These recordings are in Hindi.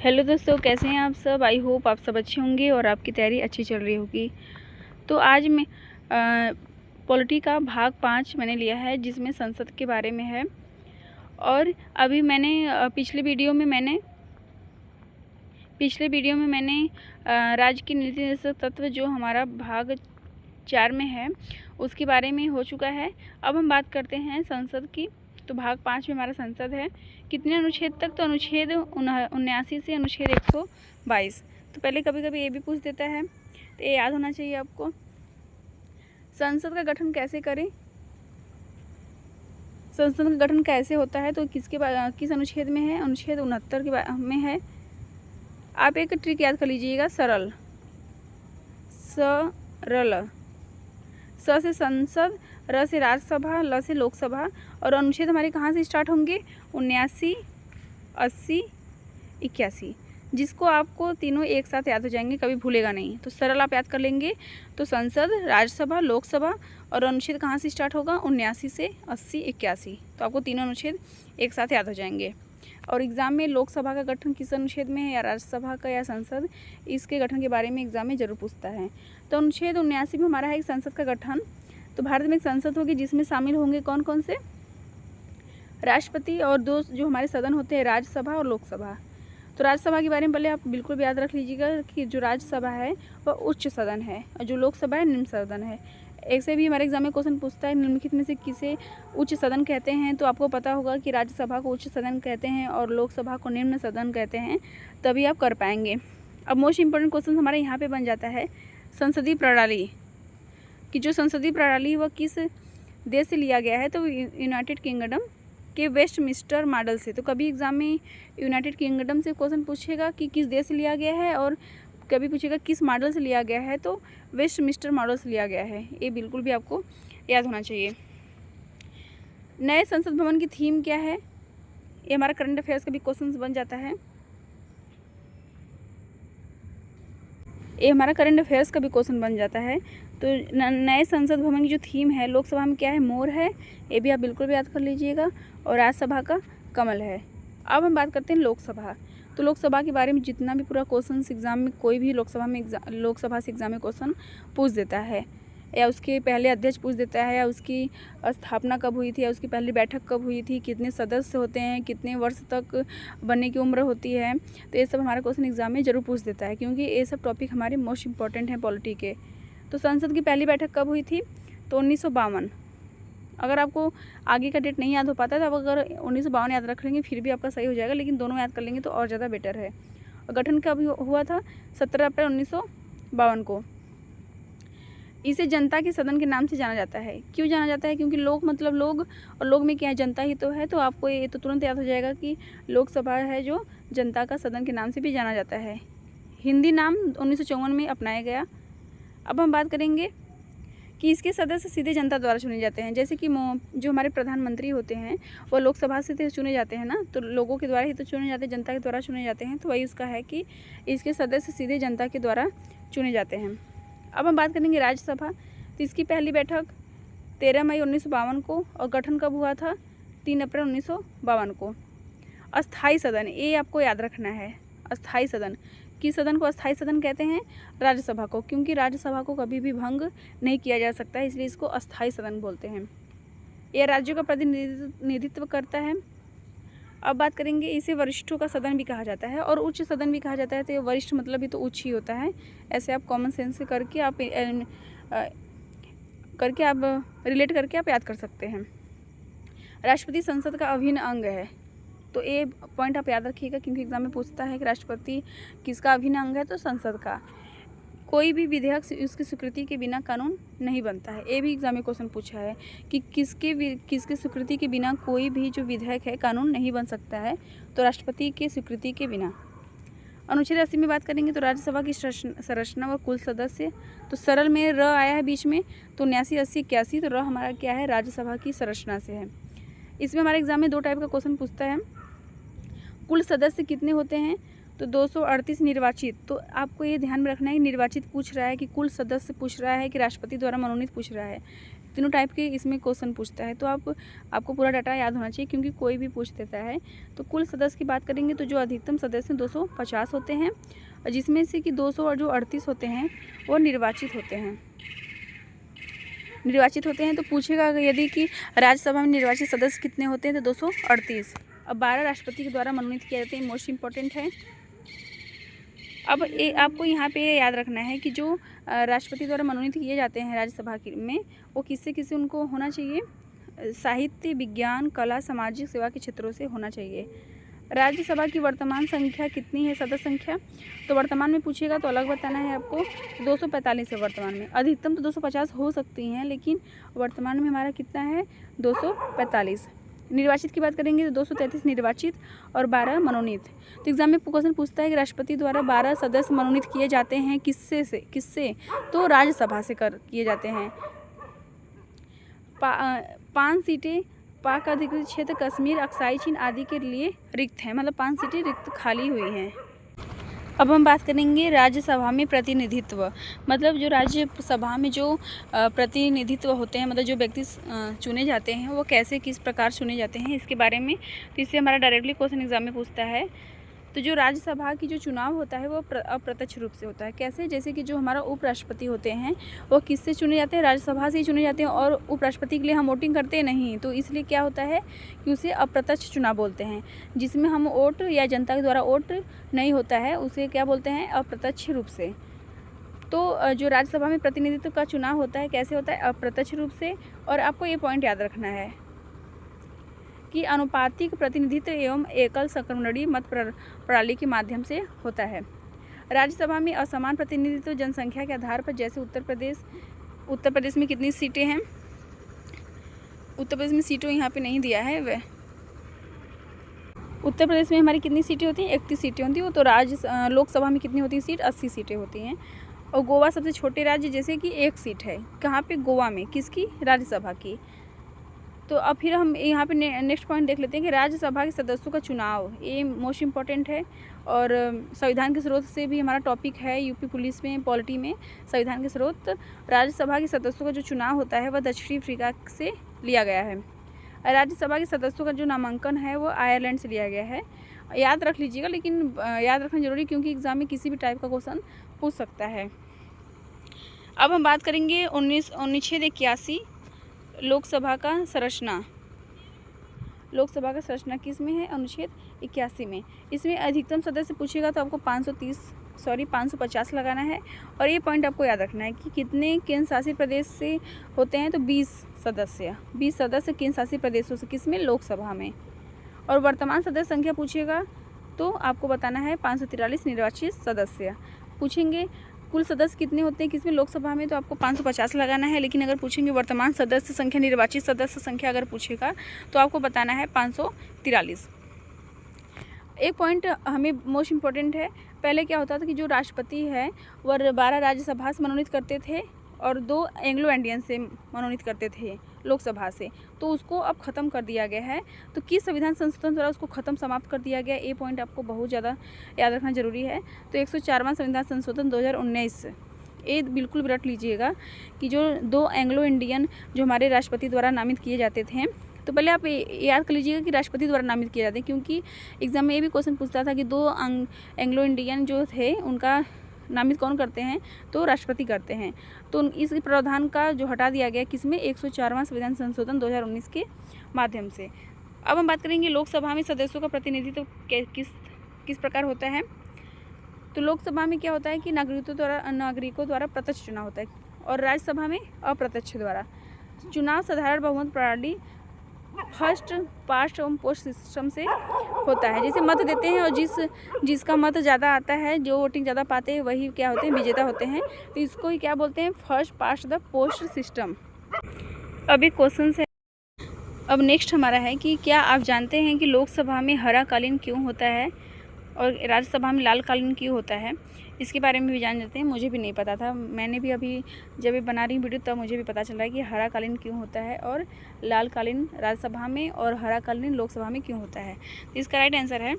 हेलो दोस्तों, कैसे हैं आप सब। आई होप आप सब अच्छे होंगे और आपकी तैयारी अच्छी चल रही होगी। तो आज मैं पॉलिटी का भाग 5 मैंने लिया है, जिसमें संसद के बारे में है। और अभी मैंने पिछले वीडियो में मैंने राज्य के नीति निर्देशक तत्व जो हमारा भाग 4 में है उसके बारे में हो चुका है। अब हम बात करते हैं संसद की। तो भाग 5 में हमारा संसद है कितने अनुच्छेद तक, तो अनुच्छेद 79 से अनुच्छेद 122। तो पहले कभी कभी ये भी पूछ देता है, तो ये याद होना चाहिए आपको। संसद का गठन कैसे करें, संसद का गठन कैसे होता है, तो किस अनुच्छेद में है, अनुच्छेद 69 में है। आप एक ट्रिक याद कर लीजिएगा, सरल स से संसद, र से राज्यसभा, ल से लोकसभा। और अनुच्छेद हमारे कहाँ से स्टार्ट होंगे, 79, 80, 81, जिसको आपको तीनों एक साथ याद हो जाएंगे, कभी भूलेगा नहीं। तो सरल आप याद कर लेंगे। तो संसद, राज्यसभा, लोकसभा और अनुच्छेद कहाँ से स्टार्ट होगा, 79 से 80, 81। तो आपको तीनों अनुच्छेद एक साथ याद हो जाएंगे। और एग्ज़ाम में लोकसभा का गठन किस अनुच्छेद में है, या राज्यसभा का, या संसद, इसके गठन के बारे में एग्जाम में जरूर पूछता है। तो अनुच्छेद 79 में हमारा है एक संसद का गठन। तो भारत में एक संसद होगी जिसमें शामिल होंगे कौन कौन से, राष्ट्रपति और दो जो हमारे सदन होते हैं, राज्यसभा और लोकसभा। तो राज्यसभा के बारे में पहले आप बिल्कुल भी याद रख लीजिएगा कि जो राज्यसभा है वह उच्च सदन है और जो लोकसभा है निम्न सदन है। ऐसे भी हमारे एग्जाम में क्वेश्चन पूछता है, निम्नलिखित में से किसे उच्च सदन कहते हैं। तो आपको पता होगा कि राज्यसभा को उच्च सदन कहते हैं और लोकसभा को निम्न सदन कहते हैं, तभी आप कर पाएंगे। अब मोस्ट इंपॉर्टेंट क्वेश्चन हमारे यहाँ पे बन जाता है, संसदीय प्रणाली कि जो संसदीय प्रणाली वह किस देश से लिया गया है। तो यूनाइटेड किंगडम के वेस्टमिंस्टर मॉडल से। तो कभी एग्जाम में यूनाइटेड किंगडम से क्वेश्चन पूछेगा कि किस देश से लिया गया है, और कभी पूछेगा किस मॉडल से लिया गया है, तो वेस्टमिंस्टर मॉडल से लिया गया है। ये बिल्कुल भी आपको याद होना चाहिए। नए संसद भवन की थीम क्या है, ये हमारा करंट अफेयर्स का भी क्वेश्चन बन जाता है। ये हमारा करंट अफेयर्स का भी क्वेश्चन बन जाता है। तो नए संसद भवन की जो थीम है, लोकसभा में क्या है, मोर है, ये भी आप बिल्कुल भी याद कर लीजिएगा। और राज्यसभा का कमल है। अब हम बात करते हैं लोकसभा। तो लोकसभा के बारे में जितना भी पूरा क्वेश्चन एग्जाम में, कोई भी लोकसभा से एग्जाम में क्वेश्चन पूछ देता है, या उसके पहले अध्यक्ष पूछ देता है, या उसकी स्थापना कब हुई थी, या उसकी पहली बैठक कब हुई थी, कितने सदस्य होते हैं, कितने वर्ष तक बनने की उम्र होती है। तो ये सब हमारा क्वेश्चन एग्जाम में जरूर पूछ देता है, क्योंकि ये सब टॉपिक हमारे मोस्ट इंपॉर्टेंट हैं पॉलिटी के। तो संसद की पहली बैठक कब हुई थी, तो 1952। अगर आपको आगे का डेट नहीं याद हो पाता है, तो आप अगर 1952 याद रख लेंगे फिर भी आपका सही हो जाएगा, लेकिन दोनों याद कर लेंगे तो और ज़्यादा बेटर है। और गठन कब हुआ था, 17 अप्रैल 1952 को। इसे जनता के सदन के नाम से जाना जाता है। क्यों जाना जाता है, क्योंकि लोग मतलब लोग, और लोग में क्या है, जनता ही तो है। तो आपको ये तो तुरंत याद हो जाएगा कि लोकसभा है जो जनता का सदन के नाम से भी जाना जाता है। हिंदी नाम 1954 में अपनाया गया। अब हम बात करेंगे कि इसके सदस्य सीधे जनता द्वारा चुने जाते हैं। जैसे कि जो हमारे प्रधानमंत्री होते हैं वो लोकसभा से तो चुने जाते हैं ना, तो लोगों के द्वारा ही तो चुने जाते हैं, जनता के द्वारा चुने जाते हैं। तो वही उसका है कि इसके सदस्य सीधे जनता के द्वारा चुने जाते हैं। अब हम बात करेंगे राज्यसभा। तो इसकी पहली बैठक 13 मई 1952 को, और गठन कब हुआ था, 3 अप्रैल 1952 को। अस्थाई सदन, ये आपको याद रखना है। अस्थाई सदन, किस सदन को अस्थाई सदन कहते हैं, राज्यसभा को, क्योंकि राज्यसभा को कभी भी भंग नहीं किया जा सकता है, इसलिए इसको अस्थाई सदन बोलते हैं। यह राज्यों का प्रतिनिधित्व करता है। अब बात करेंगे, इसे वरिष्ठों का सदन भी कहा जाता है और उच्च सदन भी कहा जाता है। तो ये वरिष्ठ मतलब भी तो उच्च ही होता है। ऐसे आप कॉमन सेंस से करके आप रिलेट करके आप याद कर सकते हैं। राष्ट्रपति संसद का अभिन्न अंग है। तो ये पॉइंट आप याद रखिएगा, क्योंकि एग्जाम में पूछता है कि राष्ट्रपति किसका अभिन्न अंग है, तो संसद का। कोई भी विधेयक उसकी स्वीकृति के बिना कानून नहीं बनता है। ये भी एग्जाम में क्वेश्चन पूछा है कि किसके स्वीकृति के बिना कोई भी जो विधेयक है कानून नहीं बन सकता है, तो राष्ट्रपति के स्वीकृति के बिना। अनुच्छेद 80 में बात करेंगे तो राज्यसभा की संरचना व कुल सदस्य। तो सरल में र आया है बीच में, तो 79, 80, 81। तो र हमारा क्या है, राज्यसभा की संरचना से है। इसमें हमारे एग्जाम में 2 टाइप का क्वेश्चन पूछता है। कुल सदस्य कितने होते हैं, तो 238 निर्वाचित। तो आपको ये ध्यान में रखना है कि निर्वाचित पूछ रहा है कि कुल सदस्य पूछ रहा है कि राष्ट्रपति द्वारा मनोनीत पूछ रहा है। तीनों टाइप के इसमें क्वेश्चन पूछता है। तो आपको पूरा डाटा याद होना चाहिए, क्योंकि कोई भी पूछ देता है। तो कुल सदस्य की बात करेंगे तो जो अधिकतम सदस्य 250 होते हैं, जिसमें से कि 200 और जो 38 होते हैं वो निर्वाचित होते हैं। तो पूछेगा यदि कि राज्यसभा में निर्वाचित सदस्य कितने होते हैं, तो 238। अब 12 राष्ट्रपति के द्वारा मनोनीत किए जाते हैं, मोस्ट इम्पॉर्टेंट है। अब आपको यहाँ पे याद रखना है कि जो राष्ट्रपति द्वारा मनोनीत किए जाते हैं राज्यसभा में, वो किससे उनको होना चाहिए, साहित्य, विज्ञान, कला, सामाजिक सेवा के क्षेत्रों से होना चाहिए। राज्यसभा की वर्तमान संख्या कितनी है, सदस्य संख्या? तो वर्तमान में पूछेगा तो अलग बताना है आपको, 245 है वर्तमान में। अधिकतम तो 250 हो सकती हैं, लेकिन वर्तमान में हमारा कितना है, 245। निर्वाचित की बात करेंगे तो 233 निर्वाचित और 12 मनोनीत। तो एग्जाम में क्वेश्चन पूछता है कि राष्ट्रपति द्वारा 12 सदस्य मनोनीत किए जाते हैं किससे? तो राज्यसभा से किए जाते हैं। 5 सीटें पाक अधिकृत क्षेत्र कश्मीर, अक्साई चीन आदि के लिए रिक्त हैं, मतलब 5 सीटें रिक्त खाली हुई हैं। अब हम बात करेंगे राज्यसभा में प्रतिनिधित्व, मतलब जो राज्यसभा में जो प्रतिनिधित्व होते हैं, मतलब जो व्यक्ति चुने जाते हैं वो कैसे किस प्रकार चुने जाते हैं, इसके बारे में। तो इससे हमारा डायरेक्टली क्वेश्चन एग्जाम में पूछता है। तो जो राज्यसभा की जो चुनाव होता है वो अप्रत्यक्ष रूप से होता है। कैसे? जैसे कि जो हमारा उपराष्ट्रपति होते हैं वो किससे चुने जाते हैं, राज्यसभा से ही चुने जाते हैं, और उपराष्ट्रपति के लिए हम वोटिंग करते नहीं, तो इसलिए क्या होता है कि उसे अप्रत्यक्ष चुनाव बोलते हैं। जिसमें हम वोट या जनता के द्वारा वोट नहीं होता है, उसे क्या बोलते हैं, अप्रत्यक्ष रूप से। तो जो राज्यसभा में प्रतिनिधित्व का चुनाव होता है कैसे होता है, अप्रत्यक्ष रूप से। और आपको ये पॉइंट याद रखना है कि अनुपातिक प्रतिनिधित्व एवं एकल संक्रमणीय मत प्रणाली के माध्यम से होता है। राज्यसभा में असमान प्रतिनिधित्व जनसंख्या के आधार पर, जैसे उत्तर प्रदेश में कितनी सीटें हैं, उत्तर प्रदेश में सीटों यहाँ पे नहीं दिया है। वह उत्तर प्रदेश में हमारी कितनी सीटें होती हैं, 31 सीटें होती हैं। तो लोकसभा में कितनी होती है सीट, 80 सीटें होती हैं। और गोवा सबसे छोटे राज्य, जैसे कि 1 सीट है, कहाँ पे, गोवा में, किसकी, राज्यसभा की। तो अब फिर हम यहाँ पे नेक्स्ट पॉइंट देख लेते हैं कि राज्यसभा के सदस्यों का चुनाव, ये मोस्ट इम्पॉर्टेंट है। और संविधान के स्रोत से भी हमारा टॉपिक है, यूपी पुलिस में, पॉलिटी में संविधान के स्रोत। राज्यसभा के सदस्यों का जो चुनाव होता है वह दक्षिण अफ्रीका से लिया गया है। राज्यसभा के सदस्यों का जो नामांकन है वो आयरलैंड से लिया गया है। याद रख लीजिएगा, लेकिन याद रखना जरूरी, क्योंकि एग्जाम में किसी भी टाइप का क्वेश्चन पूछ सकता है। अब हम बात करेंगे अनुच्छेद 81 लोकसभा का संरचना। लोकसभा का संरचना किस में है, अनुच्छेद 81 में। इसमें अधिकतम सदस्य पूछेगा तो आपको 550 लगाना है। और ये पॉइंट आपको याद रखना है कि कितने केंद्र शासित प्रदेश से होते हैं, तो 20 सदस्य केंद्र शासित प्रदेशों से, किसमें, लोकसभा में। और वर्तमान सदस्य संख्या पूछेगा तो आपको बताना है 543 निर्वाचित सदस्य। पूछेंगे कुल सदस्य कितने होते हैं किसमें, लोकसभा में, तो आपको 550 लगाना है। लेकिन अगर पूछेंगे वर्तमान सदस्य संख्या, निर्वाचित सदस्य संख्या अगर पूछेगा तो आपको बताना है 543। एक पॉइंट हमें मोस्ट इम्पॉर्टेंट है। पहले क्या होता था कि जो राष्ट्रपति है वह 12 राज्यसभा से मनोनीत करते थे और 2 एंग्लो इंडियन से मनोनीत करते थे लोकसभा से, तो उसको अब ख़त्म कर दिया गया है। तो किस संविधान संशोधन द्वारा उसको समाप्त कर दिया गया, ये पॉइंट आपको बहुत ज़्यादा याद रखना जरूरी है। तो 104वां संविधान संशोधन 2019, ये बिल्कुल रट लीजिएगा कि जो 2 एंग्लो इंडियन जो हमारे राष्ट्रपति द्वारा नामित किए जाते थे, तो पहले आप याद कर लीजिएगा कि राष्ट्रपति द्वारा नामित किए जाते हैं, क्योंकि एग्जाम में ये भी क्वेश्चन पूछता था कि 2 एंग्लो इंडियन जो थे उनका नामित कौन करते हैं, तो राष्ट्रपति करते हैं। तो इस प्रावधान का जो हटा दिया गया किसमें, 104वां संविधान संशोधन 2019 के माध्यम से। अब हम बात करेंगे लोकसभा में सदस्यों का प्रतिनिधित्व किस प्रकार होता है। तो लोकसभा में क्या होता है कि नागरिकों द्वारा प्रत्यक्ष चुनाव होता है, और राज्यसभा में अप्रत्यक्ष द्वारा चुनाव साधारण बहुमत प्रणाली, फर्स्ट पास्ट एवं पोस्ट सिस्टम से होता है। जैसे मत देते हैं और जिसका मत ज़्यादा आता है, जो वोटिंग ज़्यादा पाते हैं वही क्या होते हैं, विजेता होते हैं। तो इसको ही क्या बोलते हैं, first past the post system. अब एक क्वेश्चन है, अब नेक्स्ट हमारा है कि क्या आप जानते हैं कि लोकसभा में हरा कालीन क्यों होता है और राज्यसभा में लाल कालीन क्यों होता है। इसके बारे में भी जान लेते हैं, मुझे भी नहीं पता था। मैंने भी अभी जब ये बना रही वीडियो तब मुझे भी पता चल रहा है कि हरा कालीन क्यों होता है और लाल कालीन राज्यसभा में और हरा कालीन लोकसभा में क्यों होता है। तो इसका राइट आंसर है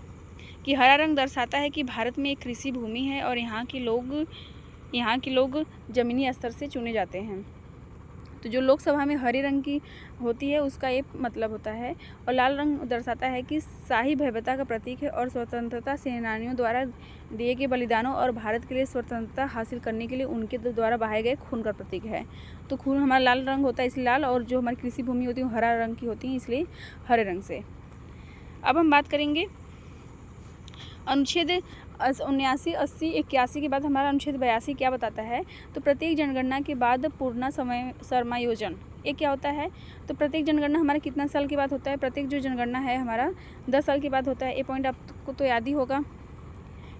कि हरा रंग दर्शाता है कि भारत में एक कृषि भूमि है और यहाँ के लोग ज़मीनी स्तर से चुने जाते हैं। तो जो लोकसभा में हरे रंग की होती है उसका ये मतलब होता है। और लाल रंग दर्शाता है कि शाही भव्यता का प्रतीक है और स्वतंत्रता सेनानियों द्वारा दिए गए बलिदानों और भारत के लिए स्वतंत्रता हासिल करने के लिए उनके द्वारा बहाए गए खून का प्रतीक है। तो खून हमारा लाल रंग होता है इसलिए लाल, और जो हमारी कृषि भूमि होती है वो हरा रंग की होती है इसलिए हरे रंग से। अब हम बात करेंगे अनुच्छेद 79, 80, 81 के बाद हमारा अनुच्छेद 82 क्या बताता है। तो प्रत्येक जनगणना के बाद पूर्ण समय समायोजन, ये क्या होता है। तो प्रत्येक जनगणना हमारा कितना साल के बाद होता है। प्रत्येक जो जनगणना है हमारा 10 साल के बाद होता है। ये पॉइंट आपको तो याद ही होगा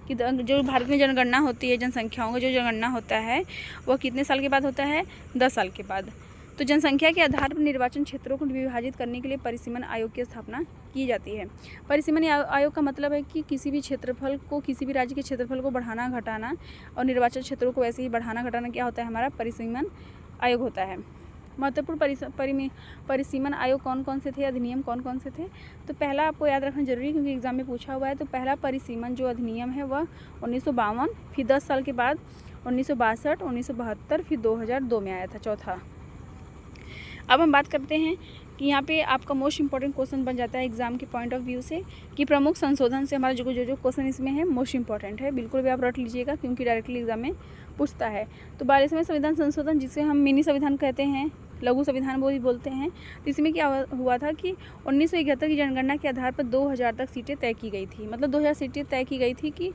कि जो भारत में जनगणना होती है, जनसंख्याओं का जो जनगणना होता है वह कितने साल के बाद होता है, 10 साल के बाद। तो जनसंख्या के आधार पर निर्वाचन क्षेत्रों को विभाजित करने के लिए परिसीमन आयोग की स्थापना की जाती है। परिसीमन आयोग का मतलब है कि किसी भी क्षेत्रफल को, किसी भी राज्य के क्षेत्रफल को बढ़ाना घटाना, और निर्वाचन क्षेत्रों को वैसे ही बढ़ाना घटाना क्या होता है, हमारा परिसीमन आयोग होता है। महत्वपूर्ण परिसीमन आयोग कौन कौन से थे, अधिनियम कौन कौन से थे। तो पहला आपको याद रखना जरूरी है क्योंकि एग्जाम में पूछा हुआ है। तो पहला परिसीमन जो अधिनियम है वह 1952, फिर 10 साल के बाद 1962, 1972, फिर 2002 में आया था, चौथा। अब हम बात करते हैं कि यहाँ पे आपका मोस्ट इंपॉर्टेंट क्वेश्चन बन जाता है एग्जाम के पॉइंट ऑफ व्यू से कि प्रमुख संशोधन से हमारा जो क्वेश्चन इसमें है मोस्ट इंपॉर्टेंट है, बिल्कुल भी आप रट लीजिएगा क्योंकि डायरेक्टली एग्जाम में पूछता है। तो 42वें संविधान संशोधन, जिसे हम मिनी संविधान कहते हैं, लघु संविधान वो भी बोलते हैं। तो इसमें क्या हुआ था कि 1971 की जनगणना के आधार पर 2000 तक सीटें तय की गई थी। मतलब 2000 सीटें तय की गई थी कि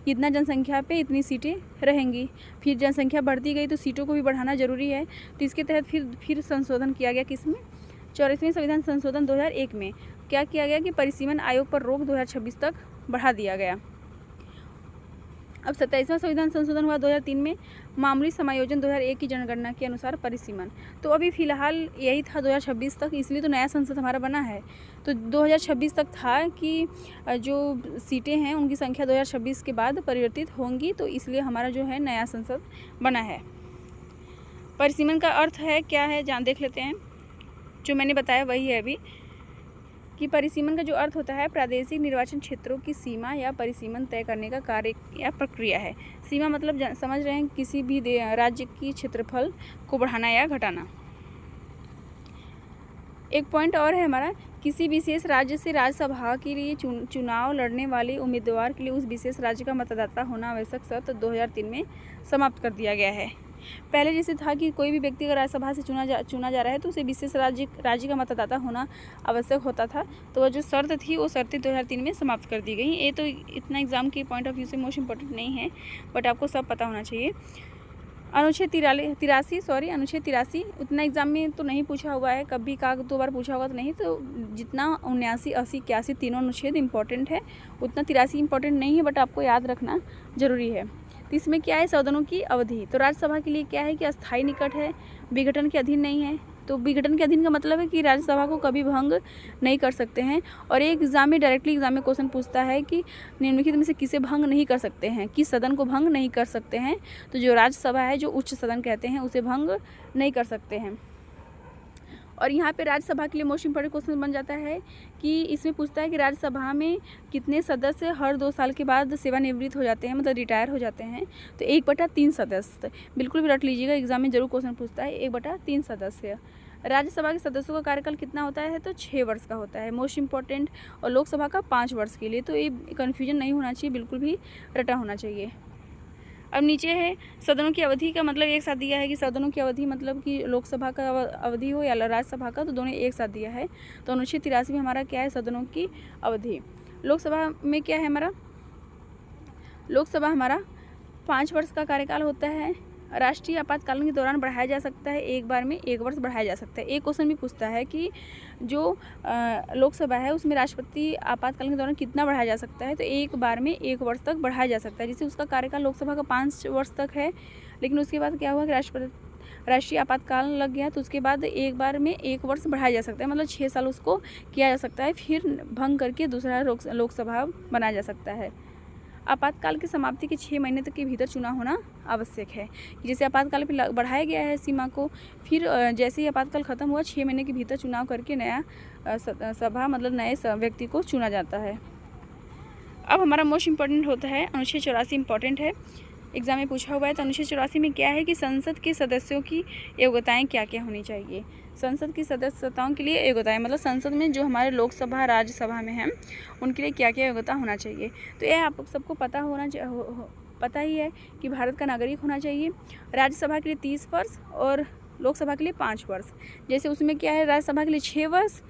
इतना जनसंख्या पे इतनी सीटें रहेंगी। फिर जनसंख्या बढ़ती गई तो सीटों को भी बढ़ाना ज़रूरी है। तो इसके तहत फिर संशोधन किया गया किसमें, 84वें संविधान संशोधन 2001 में। क्या किया गया कि परिसीमन आयोग पर रोक 2026 तक बढ़ा दिया गया। अब 27वां संविधान संशोधन हुआ 2003 में, मामूली समायोजन 2001 की जनगणना के अनुसार परिसीमन। तो अभी फ़िलहाल यही था 2026 तक, इसलिए तो नया संसद हमारा बना है। तो 2026 तक था कि जो सीटें हैं उनकी संख्या 2026 के बाद परिवर्तित होंगी, तो इसलिए हमारा जो है नया संसद बना है। परिसीमन का अर्थ है क्या है, देख लेते हैं। जो मैंने बताया वही है अभी कि परिसीमन का जो अर्थ होता है प्रादेशिक निर्वाचन क्षेत्रों की सीमा या परिसीमन तय करने का कार्य या प्रक्रिया है। सीमा मतलब समझ रहे हैं किसी भी राज्य की क्षेत्रफल को बढ़ाना या घटाना। एक पॉइंट और है हमारा, किसी विशेष राज्य से राज्यसभा के लिए चुनाव लड़ने वाले उम्मीदवार के लिए उस विशेष राज्य का मतदाता होना आवश्यक शर्त 2003 में समाप्त कर दिया गया है। पहले जैसे था कि कोई भी व्यक्ति अगर राज्यसभा से चुना जा रहा है तो उसे विशेष राज्य का मतदाता होना आवश्यक होता था। तो वह जो शर्त थी वो शर्तें 2003 में समाप्त कर दी गई। ये तो इतना एग्जाम के पॉइंट ऑफ व्यू से मोस्ट इंपॉर्टेंट नहीं है, बट आपको सब पता होना चाहिए। अनुच्छेद 83 उतना एग्जाम में तो नहीं पूछा हुआ है, कभी का 2 बार पूछा होगा तो नहीं। तो जितना 79, 80, 81 तीनों अनुच्छेद इंपॉर्टेंट है, उतना 83 इंपॉर्टेंट नहीं है, बट आपको याद रखना जरूरी है। तो इसमें क्या है, सदनों की अवधि। तो राज्यसभा के लिए क्या है कि अस्थायी निकट है, विघटन के अधीन नहीं है। तो विघटन के अधीन का मतलब है कि राज्यसभा को कभी भंग नहीं कर सकते हैं। और एक एग्जाम में डायरेक्टली एग्जाम में क्वेश्चन पूछता है कि निम्नलिखित में से किसे भंग नहीं कर सकते हैं, किस सदन को भंग नहीं कर सकते हैं। तो जो राज्यसभा है, जो उच्च सदन कहते हैं, उसे भंग नहीं कर सकते हैं। और यहाँ पे राज्यसभा के लिए मोस्ट इंपॉर्टेंट क्वेश्चन बन जाता है कि इसमें पूछता है कि राज्यसभा में कितने सदस्य हर 2 साल के बाद सेवानिवृत्त हो जाते हैं, मतलब रिटायर हो जाते हैं। तो 1/3 सदस्य, बिल्कुल भी रट लीजिएगा, एग्जाम में जरूर क्वेश्चन पूछता है। 1/3 सदस्य। राज्यसभा के सदस्यों का कार्यकाल कितना होता है, तो 6 वर्ष का होता है, मोस्ट इंपॉर्टेंट। और लोकसभा का 5 वर्ष के लिए। तो ये कन्फ्यूजन नहीं होना चाहिए, बिल्कुल भी रटा होना चाहिए। अब नीचे है सदनों की अवधि का मतलब एक साथ दिया है कि सदनों की अवधि मतलब कि लोकसभा का अवधि हो या राज्यसभा का, तो दोनों एक साथ दिया है। तो अनुच्छेद 83 में हमारा क्या है, सदनों की अवधि। लोकसभा में क्या है हमारा, लोकसभा हमारा 5 वर्ष का कार्यकाल होता है। राष्ट्रीय आपातकालीन के दौरान बढ़ाया जा सकता है, एक बार में 1 वर्ष बढ़ाया जा सकता है। एक क्वेश्चन भी पूछता है कि जो लोकसभा है उसमें राष्ट्रपति आपातकालीन के दौरान कितना बढ़ाया जा सकता है। तो एक बार में 1 वर्ष तक बढ़ाया जा सकता है। जैसे उसका कार्यकाल लोकसभा का 5 वर्ष तक है, लेकिन उसके बाद क्या हुआ कि राष्ट्रीय आपातकाल लग गया, तो उसके बाद एक बार में 1 वर्ष बढ़ाया जा सकता है, मतलब 6 साल उसको किया जा सकता है। फिर भंग करके दूसरा लोकसभा बनाया जा सकता है। आपातकाल की समाप्ति के 6 महीने तक के भीतर चुनाव होना आवश्यक है। जैसे आपातकाल पे बढ़ाया गया है सीमा को, फिर जैसे ही आपातकाल खत्म हुआ 6 महीने के भीतर चुनाव करके नया सभा मतलब नए व्यक्ति को चुना जाता है। अब हमारा मोस्ट इम्पॉर्टेंट होता है अनुच्छेद 84 इम्पॉर्टेंट है एग्जाम में पूछा हुआ है। तो अनुच्छेद 84 में क्या है कि संसद के सदस्यों की योग्यताएं क्या क्या होनी चाहिए। संसद की सदस्यताओं के लिए योग्यताएं मतलब संसद में जो हमारे लोकसभा राज्यसभा में हैं उनके लिए क्या क्या योग्यता होना चाहिए। तो यह आप सबको पता ही है कि भारत का नागरिक होना चाहिए। राज्यसभा के लिए 30 वर्ष और लोकसभा के लिए 5 वर्ष। जैसे उसमें क्या है, राज्यसभा के लिए 6 वर्ष,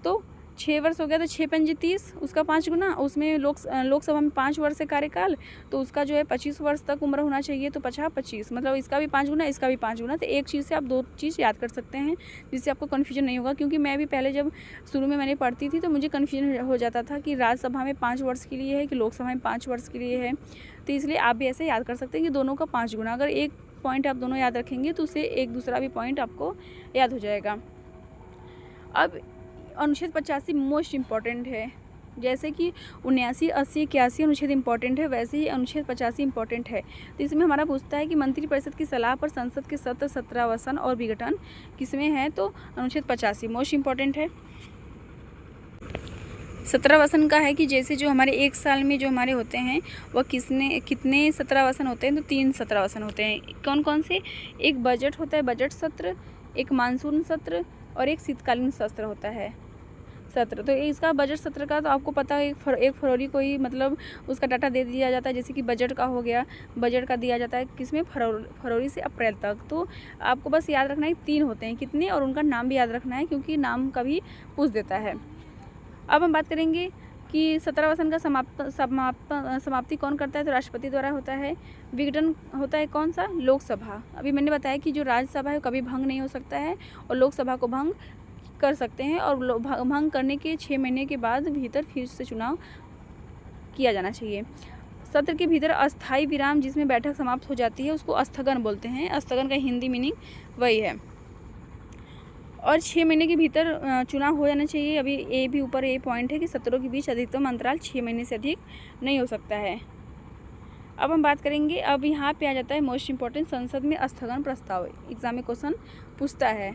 तो 6 वर्ष हो गया, तो 6 पंजे 30, उसका 5 गुना। उसमें लोकसभा में 5 वर्ष है कार्यकाल, तो उसका जो है 25 वर्ष तक उम्र होना चाहिए। तो 50-25 मतलब इसका भी 5 गुना, इसका भी 5 गुना। तो एक चीज़ से आप 2 चीज़ याद कर सकते हैं जिससे आपको कन्फ्यूजन नहीं होगा। क्योंकि मैं भी पहले जब शुरू में मैंने पढ़ती थी तो मुझे कन्फ्यूजन हो जाता था कि राज्यसभा में 5 वर्ष के लिए है कि लोकसभा में 5 वर्ष के लिए है। तो इसलिए आप भी ऐसे याद कर सकते हैं कि दोनों का 5 गुना। अगर एक पॉइंट आप दोनों याद रखेंगे तो उससे एक दूसरा भी पॉइंट आपको याद हो जाएगा। अब अनुच्छेद 85 मोस्ट इम्पॉर्टेंट है। जैसे कि 79, 80, 81 अनुच्छेद इम्पॉर्टेंट है, वैसे ही अनुच्छेद 85 इम्पॉर्टेंट है। तो इसमें हमारा पूछता है कि मंत्रिपरिषद की सलाह पर संसद के सत्र, सत्रावसान और विघटन किसमें है। तो अनुच्छेद 85 मोस्ट इम्पॉर्टेंट है। सत्रावसान का है कि जैसे जो हमारे एक साल में जो हमारे होते हैं वह कितने सत्रावसान होते हैं। तो 3 सत्रावसान होते हैं। कौन कौन से? एक बजट होता है, बजट सत्र, एक मानसून सत्र और एक शीतकालीन सत्र होता है सत्र। तो इसका बजट सत्र का तो आपको पता है 1 फरवरी को ही मतलब उसका डाटा दे दिया जाता है। जैसे कि बजट का हो गया, बजट का दिया जाता है किसमें, फरवरी से अप्रैल तक। तो आपको बस याद रखना है 3 होते हैं कितने, और उनका नाम भी याद रखना है क्योंकि नाम कभी पूछ देता है। अब हम बात करेंगे कि सत्रावसान का समाप्ति कौन करता है। तो राष्ट्रपति द्वारा होता है। विघटन होता है कौन सा? लोकसभा। अभी मैंने बताया कि जो राज्यसभा है कभी भंग नहीं हो सकता है और लोकसभा को भंग कर सकते हैं, और भंग करने के 6 महीने के बाद भीतर फिर से चुनाव किया जाना चाहिए। सत्र के भीतर अस्थायी विराम जिसमें बैठक समाप्त हो जाती है उसको स्थगन बोलते हैं। स्थगन का हिंदी मीनिंग वही है। और 6 महीने के भीतर चुनाव हो जाना चाहिए। अभी ए भी ऊपर ये पॉइंट है कि सत्रों के बीच अधिकतम अंतराल 6 महीने से अधिक नहीं हो सकता है। अब हम बात करेंगे, अब यहाँ पे आ जाता है मोस्ट इम्पॉर्टेंट, संसद में स्थगन प्रस्ताव। एग्जाम में क्वेश्चन पूछता है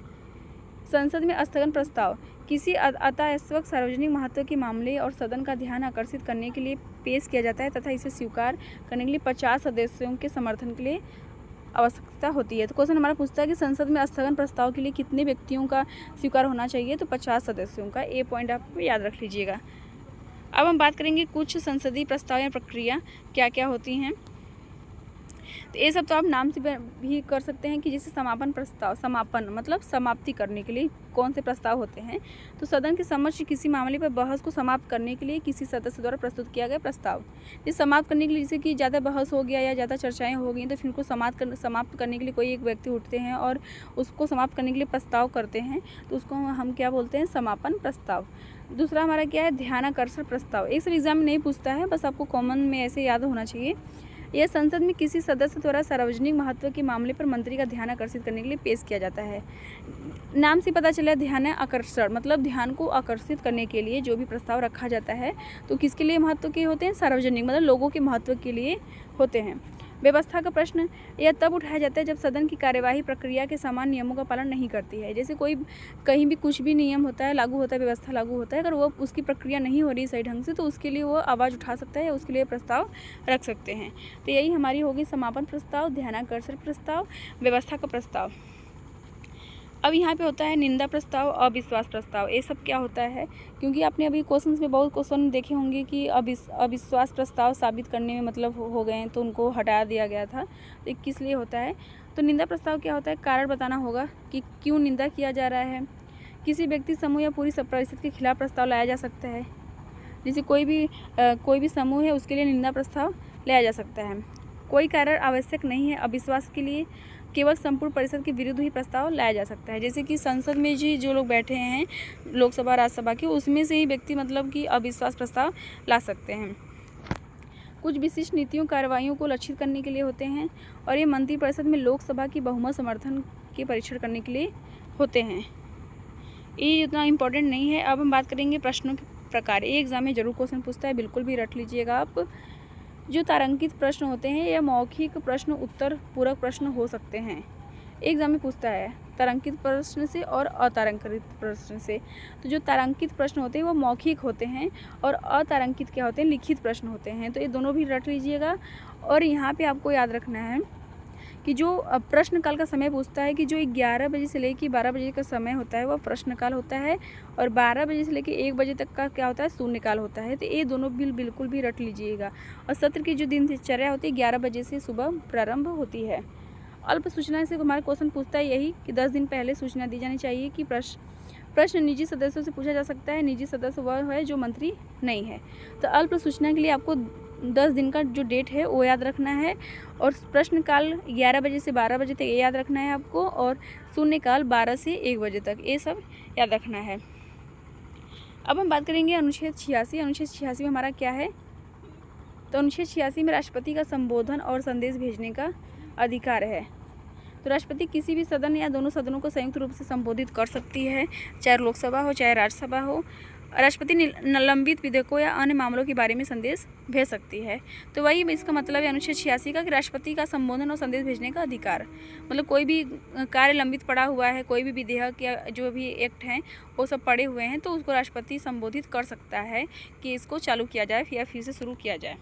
संसद में स्थगन प्रस्ताव किसी अत्यावश्यक सार्वजनिक महत्व के मामले और सदन का ध्यान आकर्षित करने के लिए पेश किया जाता है तथा इसे स्वीकार करने के लिए 50 सदस्यों के समर्थन के लिए आवश्यकता होती है। तो क्वेश्चन हमारा पूछता है कि संसद में स्थगन प्रस्ताव के लिए कितने व्यक्तियों का स्वीकार होना चाहिए। तो 50 सदस्यों का। ये पॉइंट आप याद रख लीजिएगा। अब हम बात करेंगे कुछ संसदीय प्रस्ताव या प्रक्रिया क्या क्या होती हैं। तो ये सब तो आप नाम से भी कर सकते हैं कि जैसे समापन प्रस्ताव, समापन मतलब समाप्ति करने के लिए कौन से प्रस्ताव होते हैं। तो सदन के समक्ष किसी मामले पर बहस को समाप्त करने के लिए किसी सदस्य द्वारा प्रस्तुत किया गया प्रस्ताव। ये समाप्त करने के लिए जैसे कि ज़्यादा बहस हो गया या ज़्यादा चर्चाएं हो गई तो फिर उनको समाप्त करने के लिए कोई एक व्यक्ति उठते हैं और उसको समाप्त करने के लिए प्रस्ताव करते हैं, तो उसको हम क्या बोलते हैं? समापन प्रस्ताव। दूसरा हमारा क्या है? ध्यानाकर्षण प्रस्ताव। एक सब एग्जाम में नहीं पूछता है, बस आपको कॉमन में ऐसे याद होना चाहिए। यह संसद में किसी सदस्य द्वारा सार्वजनिक महत्व के मामले पर मंत्री का ध्यान आकर्षित करने के लिए पेश किया जाता है। नाम से पता चला ध्यान आकर्षण मतलब ध्यान को आकर्षित करने के लिए जो भी प्रस्ताव रखा जाता है तो किसके लिए महत्व के होते हैं? सार्वजनिक मतलब लोगों के महत्व के लिए होते हैं। व्यवस्था का प्रश्न यह तब उठाया जाता है जब सदन की कार्यवाही प्रक्रिया के समान नियमों का पालन नहीं करती है। जैसे कोई कहीं भी कुछ भी नियम होता है, लागू होता है, व्यवस्था लागू होता है, अगर वो उसकी प्रक्रिया नहीं हो रही सही ढंग से तो उसके लिए वो आवाज़ उठा सकता है, उसके लिए प्रस्ताव रख सकते हैं। तो यही हमारी होगी समापन प्रस्ताव, ध्यानाकर्षण प्रस्ताव, व्यवस्था का प्रस्ताव। अब यहाँ पे होता है निंदा प्रस्ताव, अविश्वास प्रस्ताव। ये सब क्या होता है? क्योंकि आपने अभी क्वेश्चंस में बहुत क्वेश्चन देखे होंगे कि अविश्वास प्रस्ताव साबित करने में मतलब हो गए हैं तो उनको हटा दिया गया था। तो किस लिए होता है? तो निंदा प्रस्ताव क्या होता है? कारण बताना होगा कि क्यों निंदा किया जा रहा है। किसी व्यक्ति, समूह या पूरी परिषद के खिलाफ प्रस्ताव लाया जा सकता है। जैसे कोई भी समूह है उसके लिए निंदा प्रस्ताव लाया जा सकता है। कोई कारण आवश्यक नहीं है अविश्वास के लिए, केवल संपूर्ण परिषद के विरुद्ध ही प्रस्ताव लाया जा सकता है। जैसे कि संसद में जो लोग बैठे हैं लोकसभा राज्यसभा के, उसमें से ही व्यक्ति मतलब कि अविश्वास प्रस्ताव ला सकते हैं। कुछ विशिष्ट नीतियों कार्रवाइयों को लक्षित करने के लिए होते हैं और ये मंत्रिपरिषद में लोकसभा की बहुमत समर्थन के परीक्षण करने के लिए होते हैं। ये इतना इम्पोर्टेंट नहीं है। अब हम बात करेंगे प्रश्नों के प्रकार। ये एग्जाम में जरूर क्वेश्चन पूछता है, बिल्कुल भी रट लीजिएगा आप। जो तारांकित प्रश्न होते हैं या मौखिक प्रश्न उत्तर पूरक प्रश्न हो सकते हैं। एग्जाम में पूछता है तारांकित प्रश्न से और अतारांकित प्रश्न से। तो जो तारांकित प्रश्न होते हैं वो मौखिक होते हैं और अतारांकित क्या होते हैं, लिखित प्रश्न होते हैं। तो ये दोनों भी रट लीजिएगा। और यहाँ पे आपको याद रखना है कि जो प्रश्नकाल का समय पूछता है कि जो 11 बजे से लेकर 12 बजे का समय होता है वह प्रश्नकाल होता है, और 12 बजे से लेकर 1 बजे तक का क्या होता है, शून्यकाल होता है। तो ये दोनों बिल्कुल भी रट लीजिएगा। और सत्र की जो दिनचर्या होती है 11 बजे से सुबह प्रारंभ होती है। अल्प सूचना से हमारा क्वेश्चन पूछता है यही कि 10 दिन पहले सूचना दी जानी चाहिए कि प्रश्न निजी सदस्यों से पूछा जा सकता है। निजी सदस्य वह है जो मंत्री नहीं है। तो अल्प सूचना के लिए आपको 10 दिन का जो डेट है वो याद रखना है, और प्रश्नकाल 11 बजे से 12 बजे तक ये याद रखना है आपको, और शून्यकाल 12 से 1 बजे तक, ये सब याद रखना है। अब हम बात करेंगे अनुच्छेद 86। अनुच्छेद 86 में हमारा क्या है, तो अनुच्छेद 86 में राष्ट्रपति का संबोधन और संदेश भेजने का अधिकार है। तो राष्ट्रपति किसी भी सदन या दोनों सदनों को संयुक्त रूप से संबोधित कर सकती है, चाहे लोकसभा हो चाहे राज्यसभा हो। राष्ट्रपति निलंबित विधेयकों या अन्य मामलों के बारे में संदेश भेज सकती है। तो वही इसका मतलब है अनुच्छेद 86 का कि राष्ट्रपति का संबोधन और संदेश भेजने का अधिकार, मतलब कोई भी कार्य लंबित पड़ा हुआ है, कोई भी विधेयक या जो भी एक्ट हैं वो सब पड़े हुए हैं, तो उसको राष्ट्रपति संबोधित कर सकता है कि इसको चालू किया जाए या फिर से शुरू किया जाए।